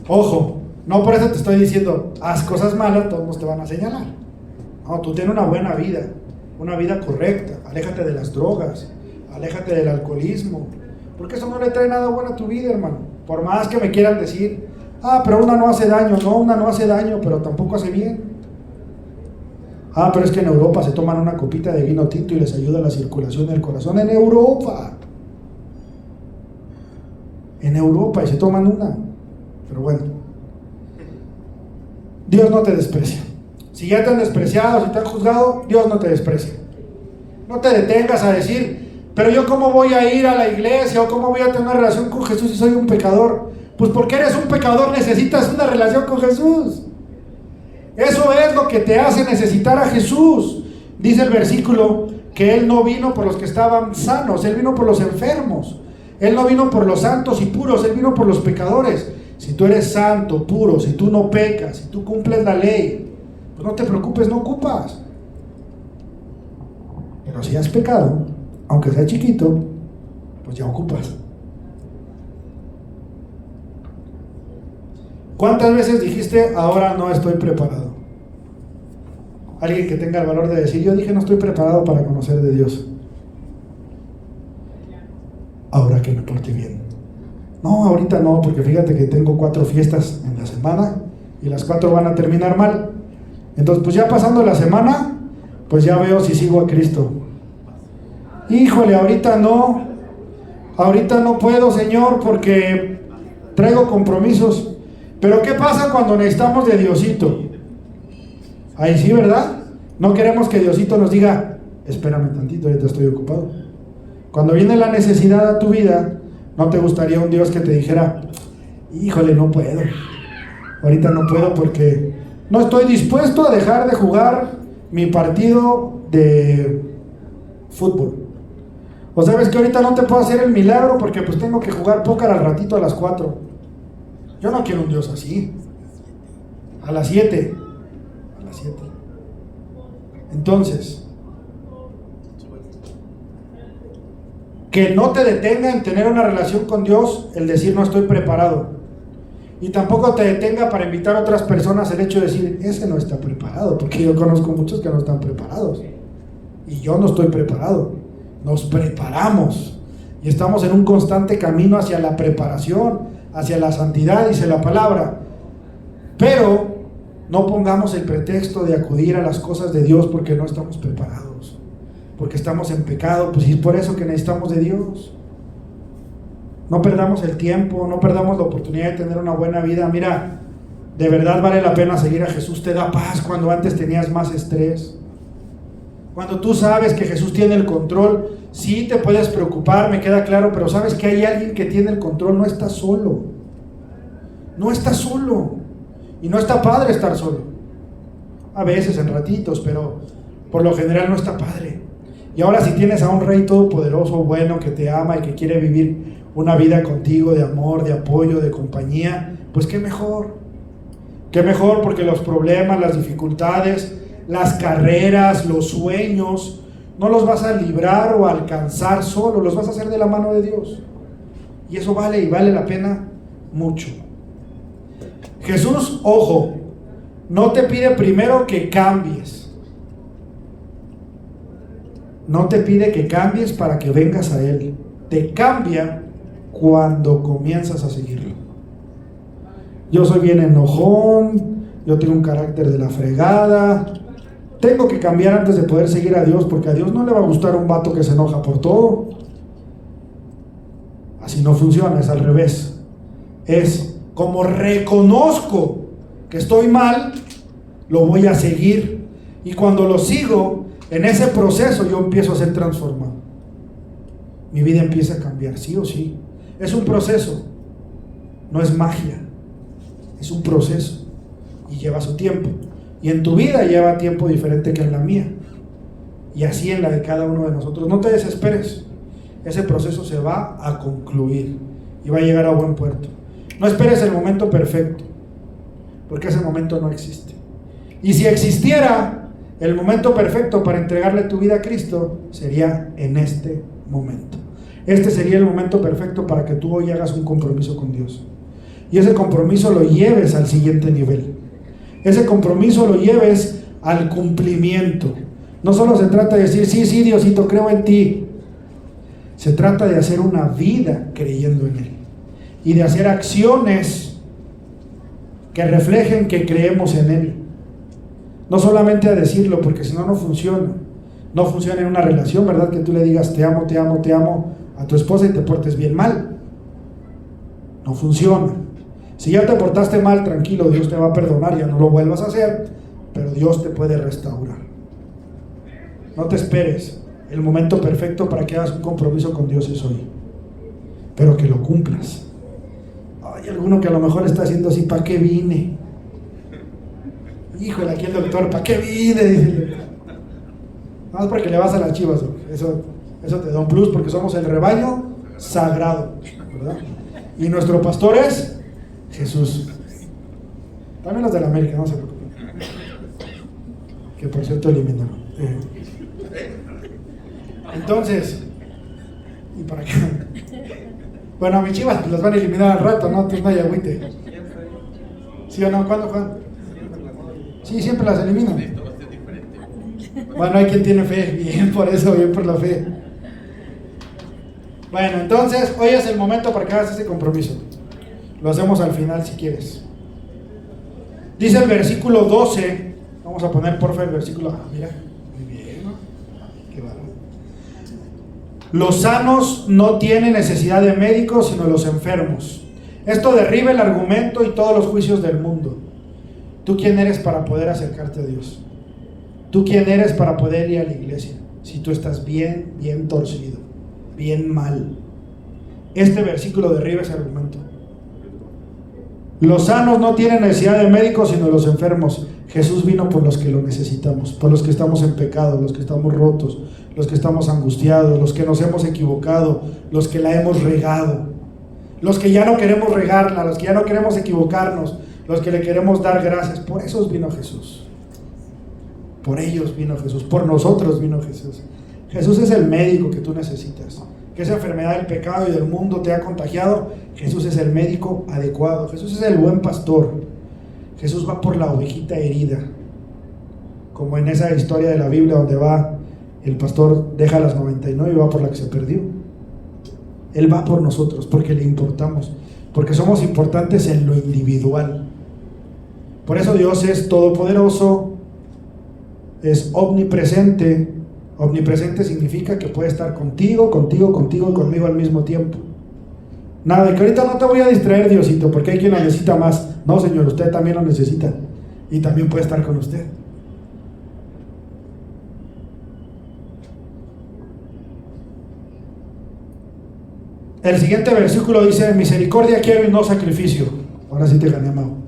Ojo, no por eso te estoy diciendo, haz cosas malas, todos te van a señalar. No, tú tienes una buena vida correcta. Aléjate de las drogas, aléjate del alcoholismo, porque eso no le trae nada bueno a tu vida, hermano. Por más que me quieran decir, pero una no hace daño. No, una no hace daño, pero tampoco hace bien. Pero es que en Europa se toman una copita de vino tinto y les ayuda a la circulación del corazón. En Europa, y se toman una. Pero bueno, Dios no te desprecia. Si ya te han despreciado, si te han juzgado, Dios no te desprecia. No te detengas a decir, pero yo cómo voy a ir a la iglesia o cómo voy a tener una relación con Jesús si soy un pecador. Pues porque eres un pecador necesitas una relación con Jesús. Eso es lo que te hace necesitar a Jesús. Dice el versículo que Él no vino por los que estaban sanos, Él vino por los enfermos. Él no vino por los santos y puros, Él vino por los pecadores. Si tú eres santo, puro, si tú no pecas, si tú cumples la ley, pues no te preocupes, no ocupas. Pero si has pecado, aunque sea chiquito, pues ya ocupas. ¿Cuántas veces dijiste, ahora no estoy preparado? Alguien que tenga el valor de decir, yo dije no estoy preparado para conocer de Dios. Ahora que me porte bien. No, ahorita no, porque fíjate que tengo 4 fiestas en la semana y las 4 van a terminar mal. Entonces, pues ya pasando la semana, pues ya veo si sigo a Cristo. Híjole, ahorita no puedo, Señor, porque traigo compromisos. Pero ¿qué pasa cuando necesitamos de Diosito? Ahí sí, ¿verdad? No queremos que Diosito nos diga, espérame tantito, ahorita estoy ocupado. Cuando viene la necesidad a tu vida, ¿no te gustaría un Dios que te dijera, híjole, no puedo, ahorita no puedo porque no estoy dispuesto a dejar de jugar mi partido de fútbol? O sabes que ahorita no te puedo hacer el milagro porque pues tengo que jugar póker al ratito a las 4. Yo no quiero un Dios así. A las 7. Entonces, que no te detenga en tener una relación con Dios el decir no estoy preparado. Y tampoco te detenga para invitar a otras personas el hecho de decir, ese no está preparado, porque yo conozco muchos que no están preparados. Y yo no estoy preparado. Nos preparamos. Y estamos en un constante camino hacia la preparación, hacia la santidad, dice la palabra. Pero no pongamos el pretexto de acudir a las cosas de Dios porque no estamos preparados, porque estamos en pecado, pues es por eso que necesitamos de Dios. No perdamos el tiempo, no perdamos la oportunidad de tener una buena vida. Mira, de verdad vale la pena seguir a Jesús. Te da paz cuando antes tenías más estrés. Cuando tú sabes que Jesús tiene el control, sí te puedes preocupar, me queda claro, pero sabes que hay alguien que tiene el control, no estás solo. No estás solo. Y no está padre estar solo. A veces, en ratitos, pero por lo general no está padre. Y ahora si tienes a un Rey todopoderoso, bueno, que te ama y que quiere vivir una vida contigo de amor, de apoyo, de compañía, pues qué mejor. Qué mejor, porque los problemas, las dificultades, las carreras, los sueños, no los vas a librar o a alcanzar solo, los vas a hacer de la mano de Dios. Y eso vale, y vale la pena mucho. Jesús, ojo, no te pide primero que cambies. No te pide que cambies para que vengas a Él. Te cambia cuando comienzas a seguirlo. Yo soy bien enojón, yo tengo un carácter de la fregada. Tengo que cambiar antes de poder seguir a Dios, porque a Dios no le va a gustar un vato que se enoja por todo. Así no funciona, es al revés. Es como reconozco que estoy mal, lo voy a seguir. Y cuando lo sigo, en ese proceso yo empiezo a ser transformado. Mi vida empieza a cambiar, sí o sí. Es un proceso, no es magia. Es un proceso y lleva su tiempo. Y en tu vida lleva tiempo diferente que en la mía. Y así en la de cada uno de nosotros. No te desesperes. Ese proceso se va a concluir y va a llegar a buen puerto. No esperes el momento perfecto, porque ese momento no existe. Y si existiera el momento perfecto para entregarle tu vida a Cristo, sería en este momento. Este sería el momento perfecto para que tú hoy hagas un compromiso con Dios. Y ese compromiso lo lleves al siguiente nivel. Ese compromiso lo lleves al cumplimiento. No solo se trata de decir, sí, Diosito, creo en ti. Se trata de hacer una vida creyendo en Él. Y de hacer acciones que reflejen que creemos en Él. No solamente a decirlo, porque si no, no funciona. No funciona en una relación, ¿verdad? Que tú le digas, te amo, te amo, te amo a tu esposa y te portes bien mal. No funciona. Si ya te portaste mal, tranquilo, Dios te va a perdonar, ya no lo vuelvas a hacer, pero Dios te puede restaurar. No te esperes. El momento perfecto para que hagas un compromiso con Dios es hoy, pero que lo cumplas. Hay alguno que a lo mejor está haciendo así, ¿para qué vine? Híjole, aquí el doctor, ¿para qué vine? Dice, no es porque le vas a las Chivas, eso te da un plus, porque somos el rebaño sagrado, ¿verdad? Y nuestro pastor es Jesús. También los de la América, no se preocupen. Que por cierto eliminaron. Entonces, ¿y para qué? Bueno, a mis Chivas las van a eliminar al rato, ¿no? Entonces no hay agüite. ¿Sí o no? ¿Cuándo, Juan? Sí, siempre las eliminan. Bueno, hay quien tiene fe. Bien por eso, bien por la fe. Bueno, entonces, hoy es el momento para que hagas ese compromiso. Lo hacemos al final si quieres. Dice el versículo 12. Vamos a poner porfa el versículo. Mira, muy bien, ¿no? Qué bárbaro. Los sanos no tienen necesidad de médicos, sino los enfermos. Esto derriba el argumento y todos los juicios del mundo. ¿Tú quién eres para poder acercarte a Dios? ¿Tú quién eres para poder ir a la iglesia? Si tú estás bien torcido, bien mal. Este versículo derriba ese argumento. Los sanos no tienen necesidad de médicos, sino los enfermos. Jesús vino por los que lo necesitamos, por los que estamos en pecado, los que estamos rotos, los que estamos angustiados, los que nos hemos equivocado, los que la hemos regado, los que ya no queremos regarla, los que ya no queremos equivocarnos, los que le queremos dar gracias. Por esos vino Jesús. Por ellos vino Jesús, por nosotros vino Jesús. Jesús es el médico que tú necesitas. Que esa enfermedad del pecado y del mundo te ha contagiado, Jesús es el médico adecuado. Jesús es el buen pastor. Jesús va por la ovejita herida, como en esa historia de la Biblia donde va el pastor, deja las 99 y va por la que se perdió. Él va por nosotros porque le importamos, porque somos importantes en lo individual. Por eso Dios es todopoderoso, es omnipresente. Omnipresente significa que puede estar contigo y conmigo al mismo tiempo. Nada de que ahorita no te voy a distraer, Diosito, porque hay quien lo necesita más. No, Señor, usted también lo necesita y también puede estar con usted. El siguiente versículo dice: misericordia quiero y no sacrificio. Ahora sí te gané, Mau.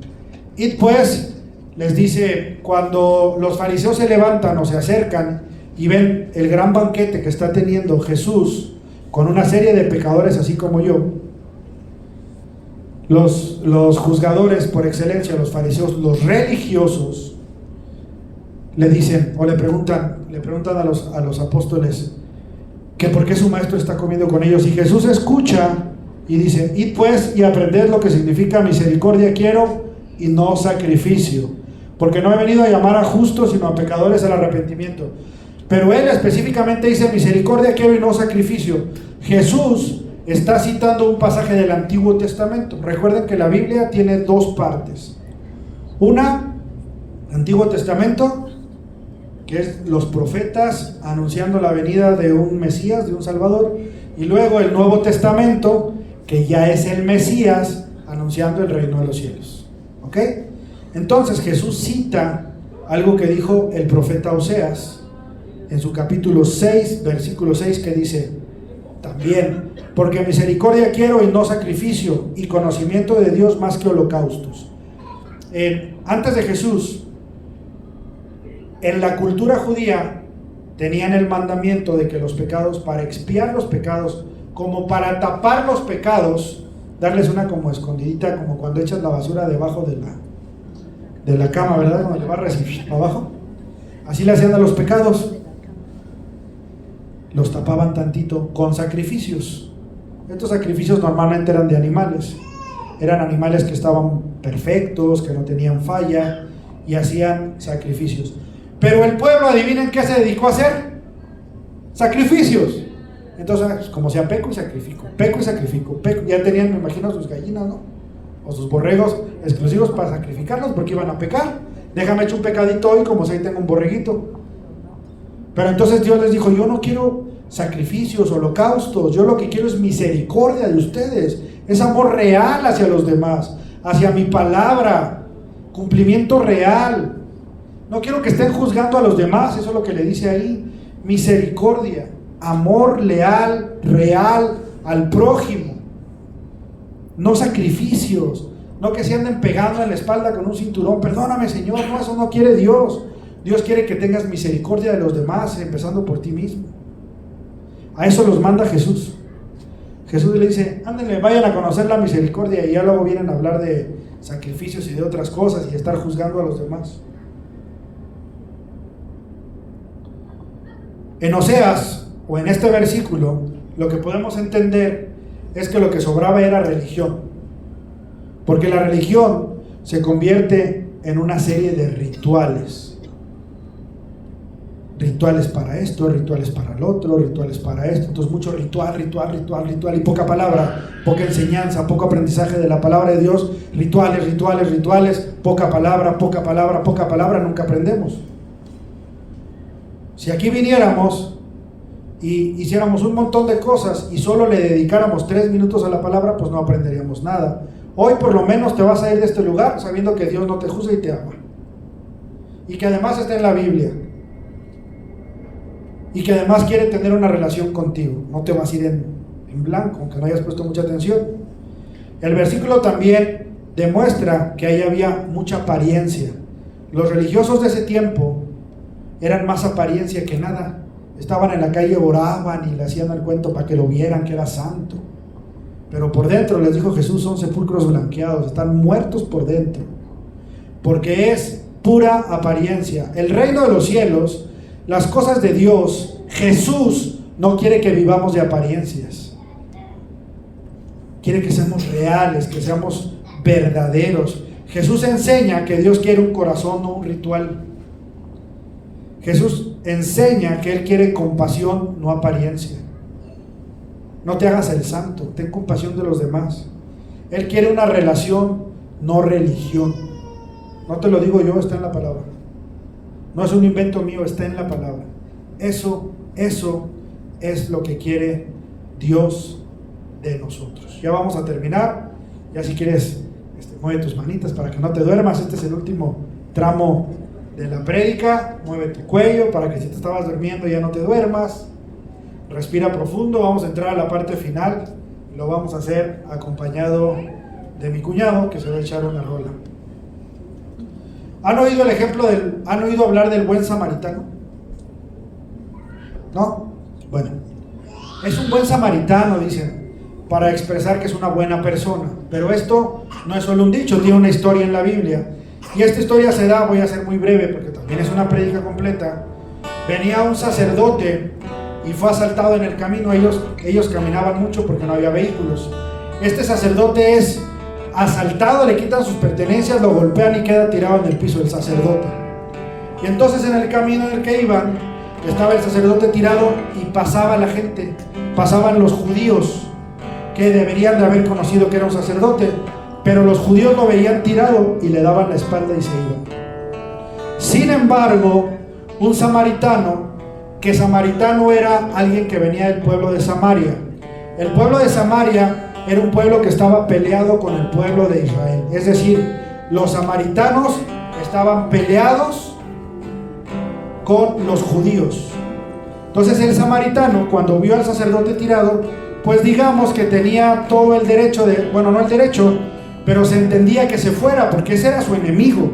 Y pues les dice, cuando los fariseos se levantan o se acercan y ven el gran banquete que está teniendo Jesús con una serie de pecadores así como yo, los juzgadores por excelencia, los fariseos, los religiosos, le dicen o le preguntan a los apóstoles que por qué su maestro está comiendo con ellos, y Jesús escucha y dice: id pues y aprended lo que significa misericordia quiero y no sacrificio, porque no he venido a llamar a justos sino a pecadores al arrepentimiento. Pero él específicamente dice: misericordia quiero y no sacrificio. Jesús está citando un pasaje del Antiguo Testamento. Recuerden que la Biblia tiene dos partes. Una, Antiguo Testamento, que es los profetas anunciando la venida de un Mesías, de un Salvador. Y luego el Nuevo Testamento, que ya es el Mesías anunciando el reino de los cielos. ¿Ok? Entonces Jesús cita algo que dijo el profeta Oseas en su capítulo 6, versículo 6, que dice también: porque misericordia quiero y no sacrificio, y conocimiento de Dios más que holocaustos. Antes de Jesús, en la cultura judía tenían el mandamiento de que los pecados, para expiar los pecados, como para tapar los pecados, darles una como escondidita, como cuando echas la basura debajo de la cama, ¿verdad? Cuando le barras abajo. Así le hacían a los pecados. Los tapaban tantito con sacrificios. Estos sacrificios normalmente eran de animales. Eran animales que estaban perfectos, que no tenían falla, y hacían sacrificios. Pero el pueblo, adivinen qué se dedicó a hacer: sacrificios. Entonces, como sea, peco y sacrifico, peco y sacrifico, peco. Ya tenían, me imagino, sus gallinas, ¿no? O sus borregos exclusivos para sacrificarlos, porque iban a pecar. Déjame echar un pecadito hoy, como si ahí tengo un borreguito. Pero entonces Dios les dijo: yo no quiero sacrificios, holocaustos, yo lo que quiero es misericordia de ustedes, es amor real hacia los demás, hacia mi palabra, cumplimiento real. No quiero que estén juzgando a los demás, eso es lo que le dice ahí. Misericordia, amor leal, real al prójimo, no sacrificios, no que se anden pegando en la espalda con un cinturón. Perdóname, Señor, no, eso no quiere Dios. Dios quiere que tengas misericordia de los demás, empezando por ti mismo. A eso los manda Jesús. Jesús le dice: ándenle, vayan a conocer la misericordia, y ya luego vienen a hablar de sacrificios y de otras cosas y estar juzgando a los demás. En Oseas, o en este versículo, lo que podemos entender es que lo que sobraba era religión, porque la religión se convierte en una serie de rituales. Rituales para esto, rituales para el otro, rituales para esto. Entonces mucho ritual, y poca palabra, poca enseñanza, poco aprendizaje de la palabra de Dios. Rituales, poca palabra, nunca aprendemos. Si aquí viniéramos y hiciéramos un montón de cosas y solo le dedicáramos 3 minutos a la palabra, pues no aprenderíamos nada. Hoy por lo menos te vas a ir de este lugar sabiendo que Dios no te juzga y te ama, y que además está en la Biblia, y que además quiere tener una relación contigo. No te vas a ir en blanco, aunque no hayas puesto mucha atención. El versículo también demuestra que ahí había mucha apariencia. Los religiosos de ese tiempo eran más apariencia que nada. Estaban en la calle, oraban y le hacían el cuento para que lo vieran que era santo, pero por dentro, les dijo Jesús, son sepulcros blanqueados, están muertos por dentro, porque es pura apariencia. El reino de los cielos, las cosas de Dios, Jesús no quiere que vivamos de apariencias. Quiere que seamos reales, que seamos verdaderos. Jesús enseña que Dios quiere un corazón, no un ritual. Jesús enseña que Él quiere compasión, no apariencia. No te hagas el santo, ten compasión de los demás. Él quiere una relación, no religión. No te lo digo yo, está en la palabra. No es un invento mío, está en la palabra. Eso es lo que quiere Dios de nosotros. Ya vamos a terminar. Ya si quieres, mueve tus manitas para que no te duermas. Este es el último tramo de la prédica. Mueve tu cuello para que si te estabas durmiendo ya no te duermas. Respira profundo. Vamos a entrar a la parte final. Lo vamos a hacer acompañado de mi cuñado, que se va a echar una rola. ¿Han oído han oído hablar del buen samaritano? ¿No? Bueno, es un buen samaritano, dicen, para expresar que es una buena persona. Pero esto no es solo un dicho, tiene una historia en la Biblia. Y esta historia se da, voy a ser muy breve porque también es una prédica completa. Venía un sacerdote y fue asaltado en el camino. Ellos caminaban mucho porque no había vehículos. Este sacerdote es asaltado, le quitan sus pertenencias, lo golpean y queda tirado en el piso el sacerdote. Y entonces en el camino en el que iban, estaba el sacerdote tirado y pasaba la gente, pasaban los judíos que deberían de haber conocido que era un sacerdote, pero los judíos lo veían tirado y le daban la espalda y se iban. Sin embargo, un samaritano, que samaritano era alguien que venía del pueblo de Samaria. El pueblo de Samaria era un pueblo que estaba peleado con el pueblo de Israel. Es decir, los samaritanos estaban peleados con los judíos. Entonces el samaritano, cuando vio al sacerdote tirado, pues digamos que tenía todo el derecho de, bueno, no el derecho, pero se entendía que se fuera, porque ese era su enemigo.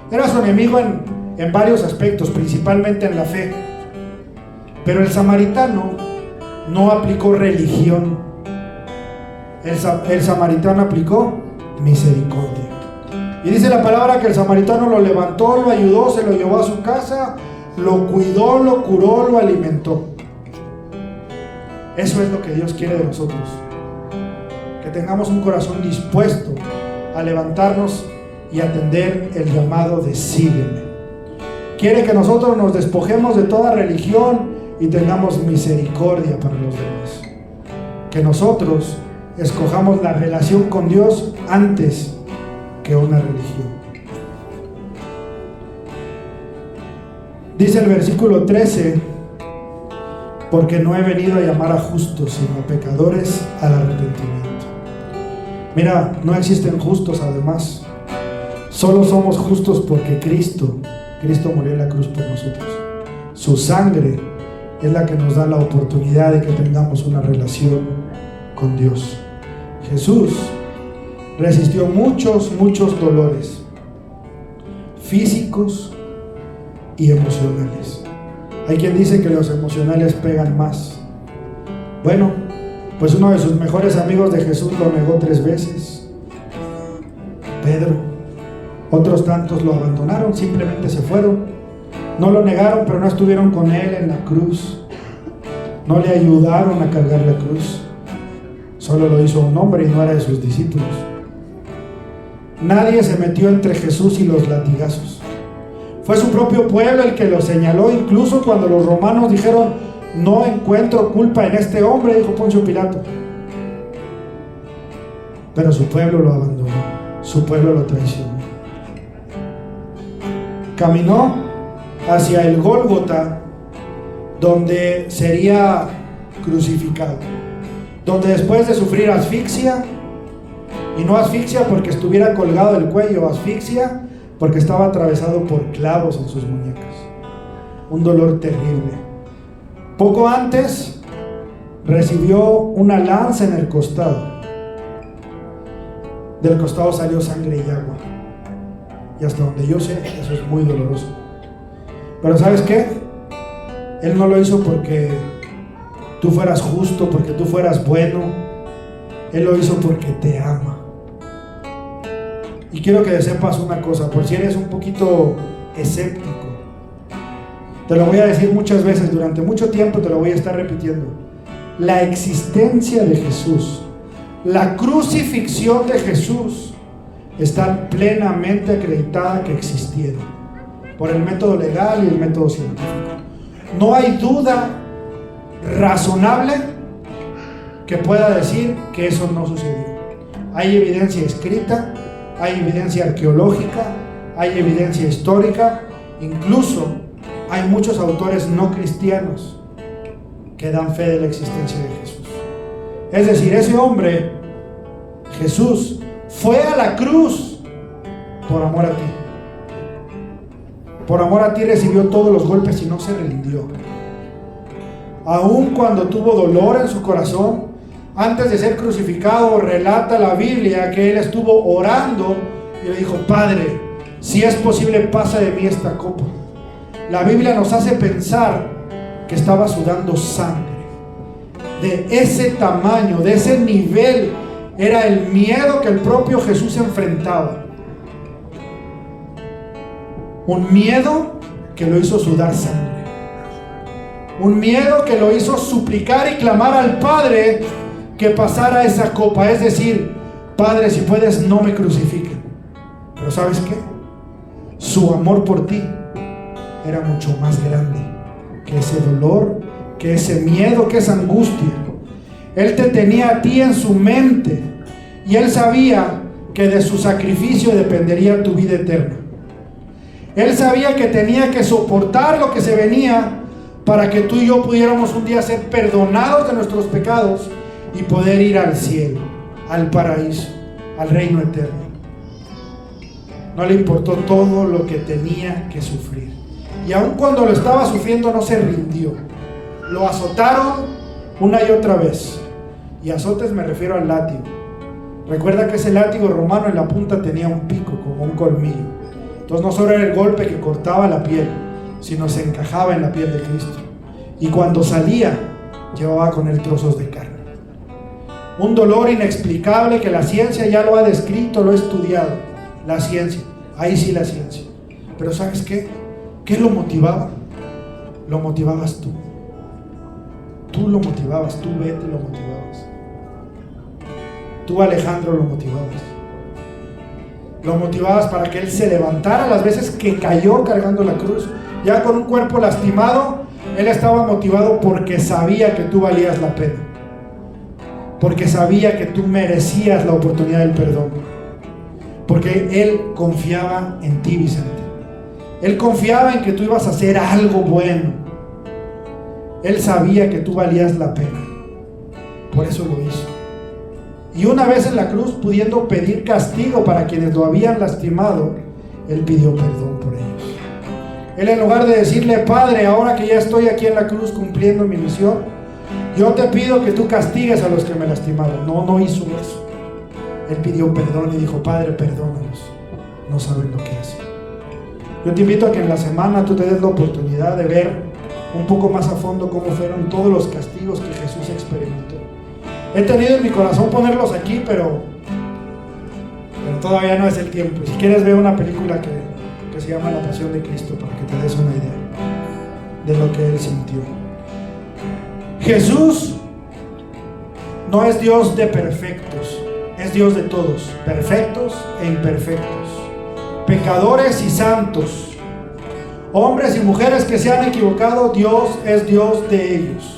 Era su enemigo en varios aspectos, principalmente en la fe. Pero el samaritano no aplicó religión. El samaritano aplicó misericordia. Y dice la palabra que el samaritano lo levantó, lo ayudó, se lo llevó a su casa, lo cuidó, lo curó, lo alimentó. Eso es lo que Dios quiere de nosotros. Que tengamos un corazón dispuesto a levantarnos y atender el llamado de sígueme. Quiere que nosotros nos despojemos de toda religión y tengamos misericordia para los demás. Que nosotros escojamos la relación con Dios antes que una religión. Dice el versículo 13: porque no he venido a llamar a justos, sino a pecadores al arrepentimiento. Mira, no existen justos además. Solo somos justos porque Cristo murió en la cruz por nosotros. Su sangre es la que nos da la oportunidad de que tengamos una relación con Dios. Jesús resistió muchos dolores físicos y emocionales. Hay quien dice que los emocionales pegan más. Bueno, pues uno de sus mejores amigos de Jesús lo negó 3 veces. Pedro. Otros tantos lo abandonaron, simplemente se fueron. No lo negaron, pero no estuvieron con él en la cruz. No le ayudaron a cargar la cruz. Solo lo hizo un hombre y no era de sus discípulos. Nadie se metió entre Jesús y los latigazos. Fue su propio pueblo el que lo señaló. Incluso cuando los romanos dijeron: no encuentro culpa en este hombre, dijo Poncio Pilato. Pero su pueblo lo abandonó, su pueblo lo traicionó. Caminó hacia el Gólgota, donde sería crucificado, donde después de sufrir asfixia, y no asfixia porque estuviera colgado del cuello, asfixia porque estaba atravesado por clavos en sus muñecas, un dolor terrible. Poco antes recibió una lanza en el costado. Del costado salió sangre y agua, y hasta donde yo sé, eso es muy doloroso. Pero ¿sabes qué? Él no lo hizo porque tú fueras justo, porque tú fueras bueno. Él lo hizo porque te ama. Y quiero que sepas una cosa, por si eres un poquito escéptico, te lo voy a decir muchas veces, durante mucho tiempo te lo voy a estar repitiendo. La existencia de Jesús, la crucifixión de Jesús, está plenamente acreditada que existieron por el método legal y el método científico. No hay duda razonable que pueda decir que eso no sucedió. Hay evidencia escrita, hay evidencia arqueológica, hay evidencia histórica, incluso hay muchos autores no cristianos que dan fe de la existencia de Jesús. Es decir, ese hombre, Jesús, fue a la cruz por amor a ti. Por amor a ti recibió todos los golpes y no se rindió. Aun cuando tuvo dolor en su corazón, antes de ser crucificado, relata la Biblia que él estuvo orando y le dijo: Padre, si es posible, pasa de mí esta copa. La Biblia nos hace pensar que estaba sudando sangre. De ese tamaño, de ese nivel, era el miedo que el propio Jesús enfrentaba. Un miedo que lo hizo sudar sangre. Un miedo que lo hizo suplicar y clamar al Padre que pasara esa copa. Es decir: Padre, si puedes, no me crucifiquen. Pero ¿sabes qué? Su amor por ti era mucho más grande que ese dolor, que ese miedo, que esa angustia. Él te tenía a ti en su mente y Él sabía que de su sacrificio dependería tu vida eterna. Él sabía que tenía que soportar lo que se venía para que tú y yo pudiéramos un día ser perdonados de nuestros pecados y poder ir al cielo, al paraíso, al reino eterno. No le importó todo lo que tenía que sufrir. Y aun cuando lo estaba sufriendo no se rindió. Lo azotaron una y otra vez. Y azotes me refiero al látigo. Recuerda que ese látigo romano en la punta tenía un pico, como un colmillo. Entonces no solo era el golpe que cortaba la piel, sino se encajaba en la piel de Cristo. Y cuando salía, llevaba con él trozos de carne. Un dolor inexplicable que la ciencia ya lo ha descrito, lo ha estudiado. La ciencia, ahí sí la ciencia. Pero ¿sabes qué? ¿Qué lo motivaba? Lo motivabas tú. Tú lo motivabas, tú Betty lo motivabas. Tú Alejandro lo motivabas. Lo motivabas para que él se levantara las veces que cayó cargando la cruz. Ya con un cuerpo lastimado, él estaba motivado porque sabía que tú valías la pena. Porque sabía que tú merecías la oportunidad del perdón. Porque él confiaba en ti, Vicente. Él confiaba en que tú ibas a hacer algo bueno. Él sabía que tú valías la pena. Por eso lo hizo. Y una vez en la cruz, pudiendo pedir castigo para quienes lo habían lastimado, él pidió perdón por ellos. Él, en lugar de decirle: Padre, ahora que ya estoy aquí en la cruz cumpliendo mi misión, yo te pido que tú castigues a los que me lastimaron. No hizo eso. Él pidió perdón y dijo: Padre, perdónalos, no saben lo que hacen. Yo te invito a que en la semana tú te des la oportunidad de ver un poco más a fondo cómo fueron todos los castigos que Jesús experimentó. He tenido en mi corazón ponerlos aquí, pero todavía no es el tiempo. Si quieres, ver una película que se llama La Pasión de Cristo, para que te des una idea de lo que Él sintió. Jesús no es Dios de perfectos, es Dios de todos, perfectos e imperfectos, pecadores y santos, hombres y mujeres que se han equivocado. Dios es Dios de ellos.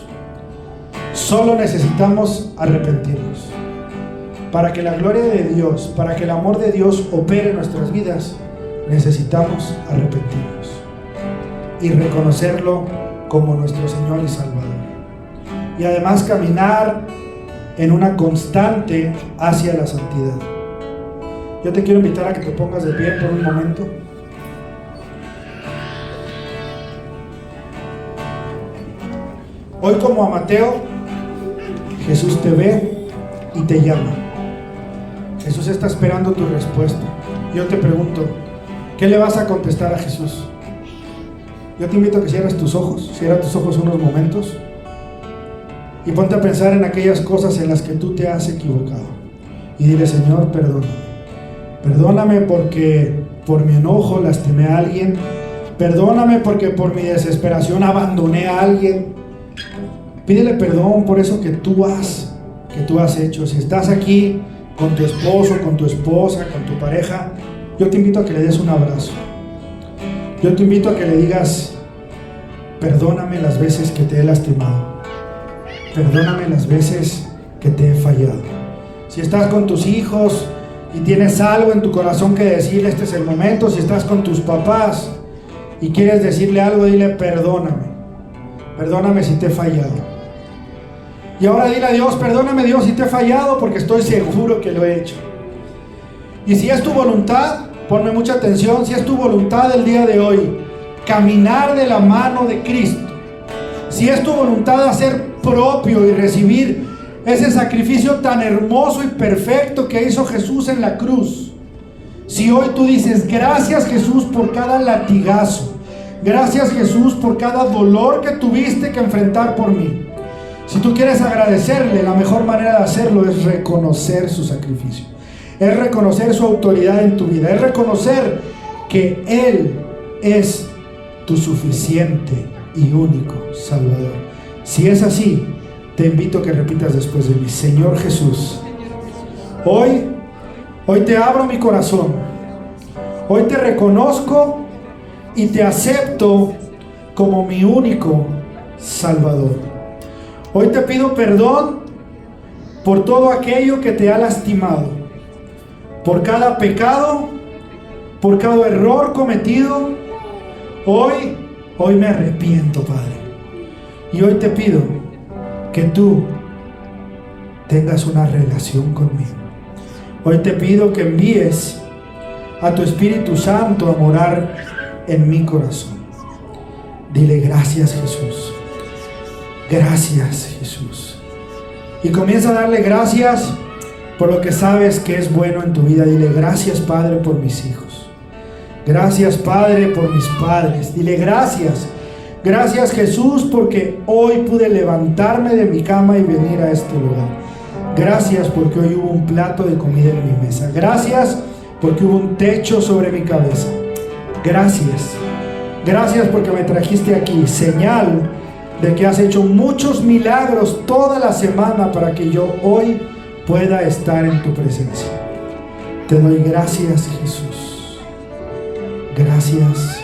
Solo necesitamos arrepentirnos. Para que la gloria de Dios, para que el amor de Dios opere en nuestras vidas, necesitamos arrepentirnos y reconocerlo como nuestro Señor y Salvador. Y además caminar en una constante hacia la santidad. Yo te quiero invitar a que te pongas de pie por un momento. Hoy, como a Mateo, Jesús te ve y te llama. Jesús está esperando tu respuesta. Yo te pregunto, ¿qué le vas a contestar a Jesús? Yo te invito a que cierres tus ojos, cierra tus ojos unos momentos y ponte a pensar en aquellas cosas en las que tú te has equivocado. Y dile: Señor, perdóname. Perdóname porque por mi enojo lastimé a alguien. Perdóname porque por mi desesperación abandoné a alguien. Pídele perdón por eso que tú has hecho. Si estás aquí con tu esposo, con tu esposa, con tu pareja, yo te invito a que le des un abrazo. Yo te invito a que le digas: perdóname las veces que te he lastimado. Perdóname las veces que te he fallado. Si estás con tus hijos y tienes algo en tu corazón que decirle, este es el momento. Si estás con tus papás y quieres decirle algo, dile: perdóname. Perdóname si te he fallado. Y ahora dile a Dios: perdóname, Dios, si te he fallado, porque estoy seguro que lo he hecho. Y si es tu voluntad, ponme mucha atención, si es tu voluntad el día de hoy caminar de la mano de Cristo, si es tu voluntad hacer propio y recibir ese sacrificio tan hermoso y perfecto que hizo Jesús en la cruz, si hoy tú dices: gracias, Jesús, por cada latigazo, gracias, Jesús, por cada dolor que tuviste que enfrentar por mí. Si tú quieres agradecerle, la mejor manera de hacerlo es reconocer su sacrificio, es reconocer su autoridad en tu vida, es reconocer que Él es tu suficiente y único Salvador. Si es así, te invito a que repitas después de mí: Señor Jesús, hoy te abro mi corazón, hoy te reconozco y te acepto como mi único Salvador. Hoy te pido perdón por todo aquello que te ha lastimado, por cada pecado, por cada error cometido. Hoy me arrepiento, Padre. Y hoy te pido que tú tengas una relación conmigo. Hoy te pido que envíes a tu Espíritu Santo a morar en mi corazón. Dile gracias, Jesús. Gracias, Jesús. Y comienza a darle gracias por lo que sabes que es bueno en tu vida. Dile gracias, Padre, por mis hijos. Gracias, Padre, por mis padres. Dile gracias. Gracias, Jesús, porque hoy pude levantarme de mi cama y venir a este lugar. Gracias porque hoy hubo un plato de comida en mi mesa. Gracias porque hubo un techo sobre mi cabeza. Gracias. Gracias porque me trajiste aquí. Señal de que has hecho muchos milagros toda la semana para que yo hoy pueda estar en tu presencia. Te doy gracias, Jesús. Gracias.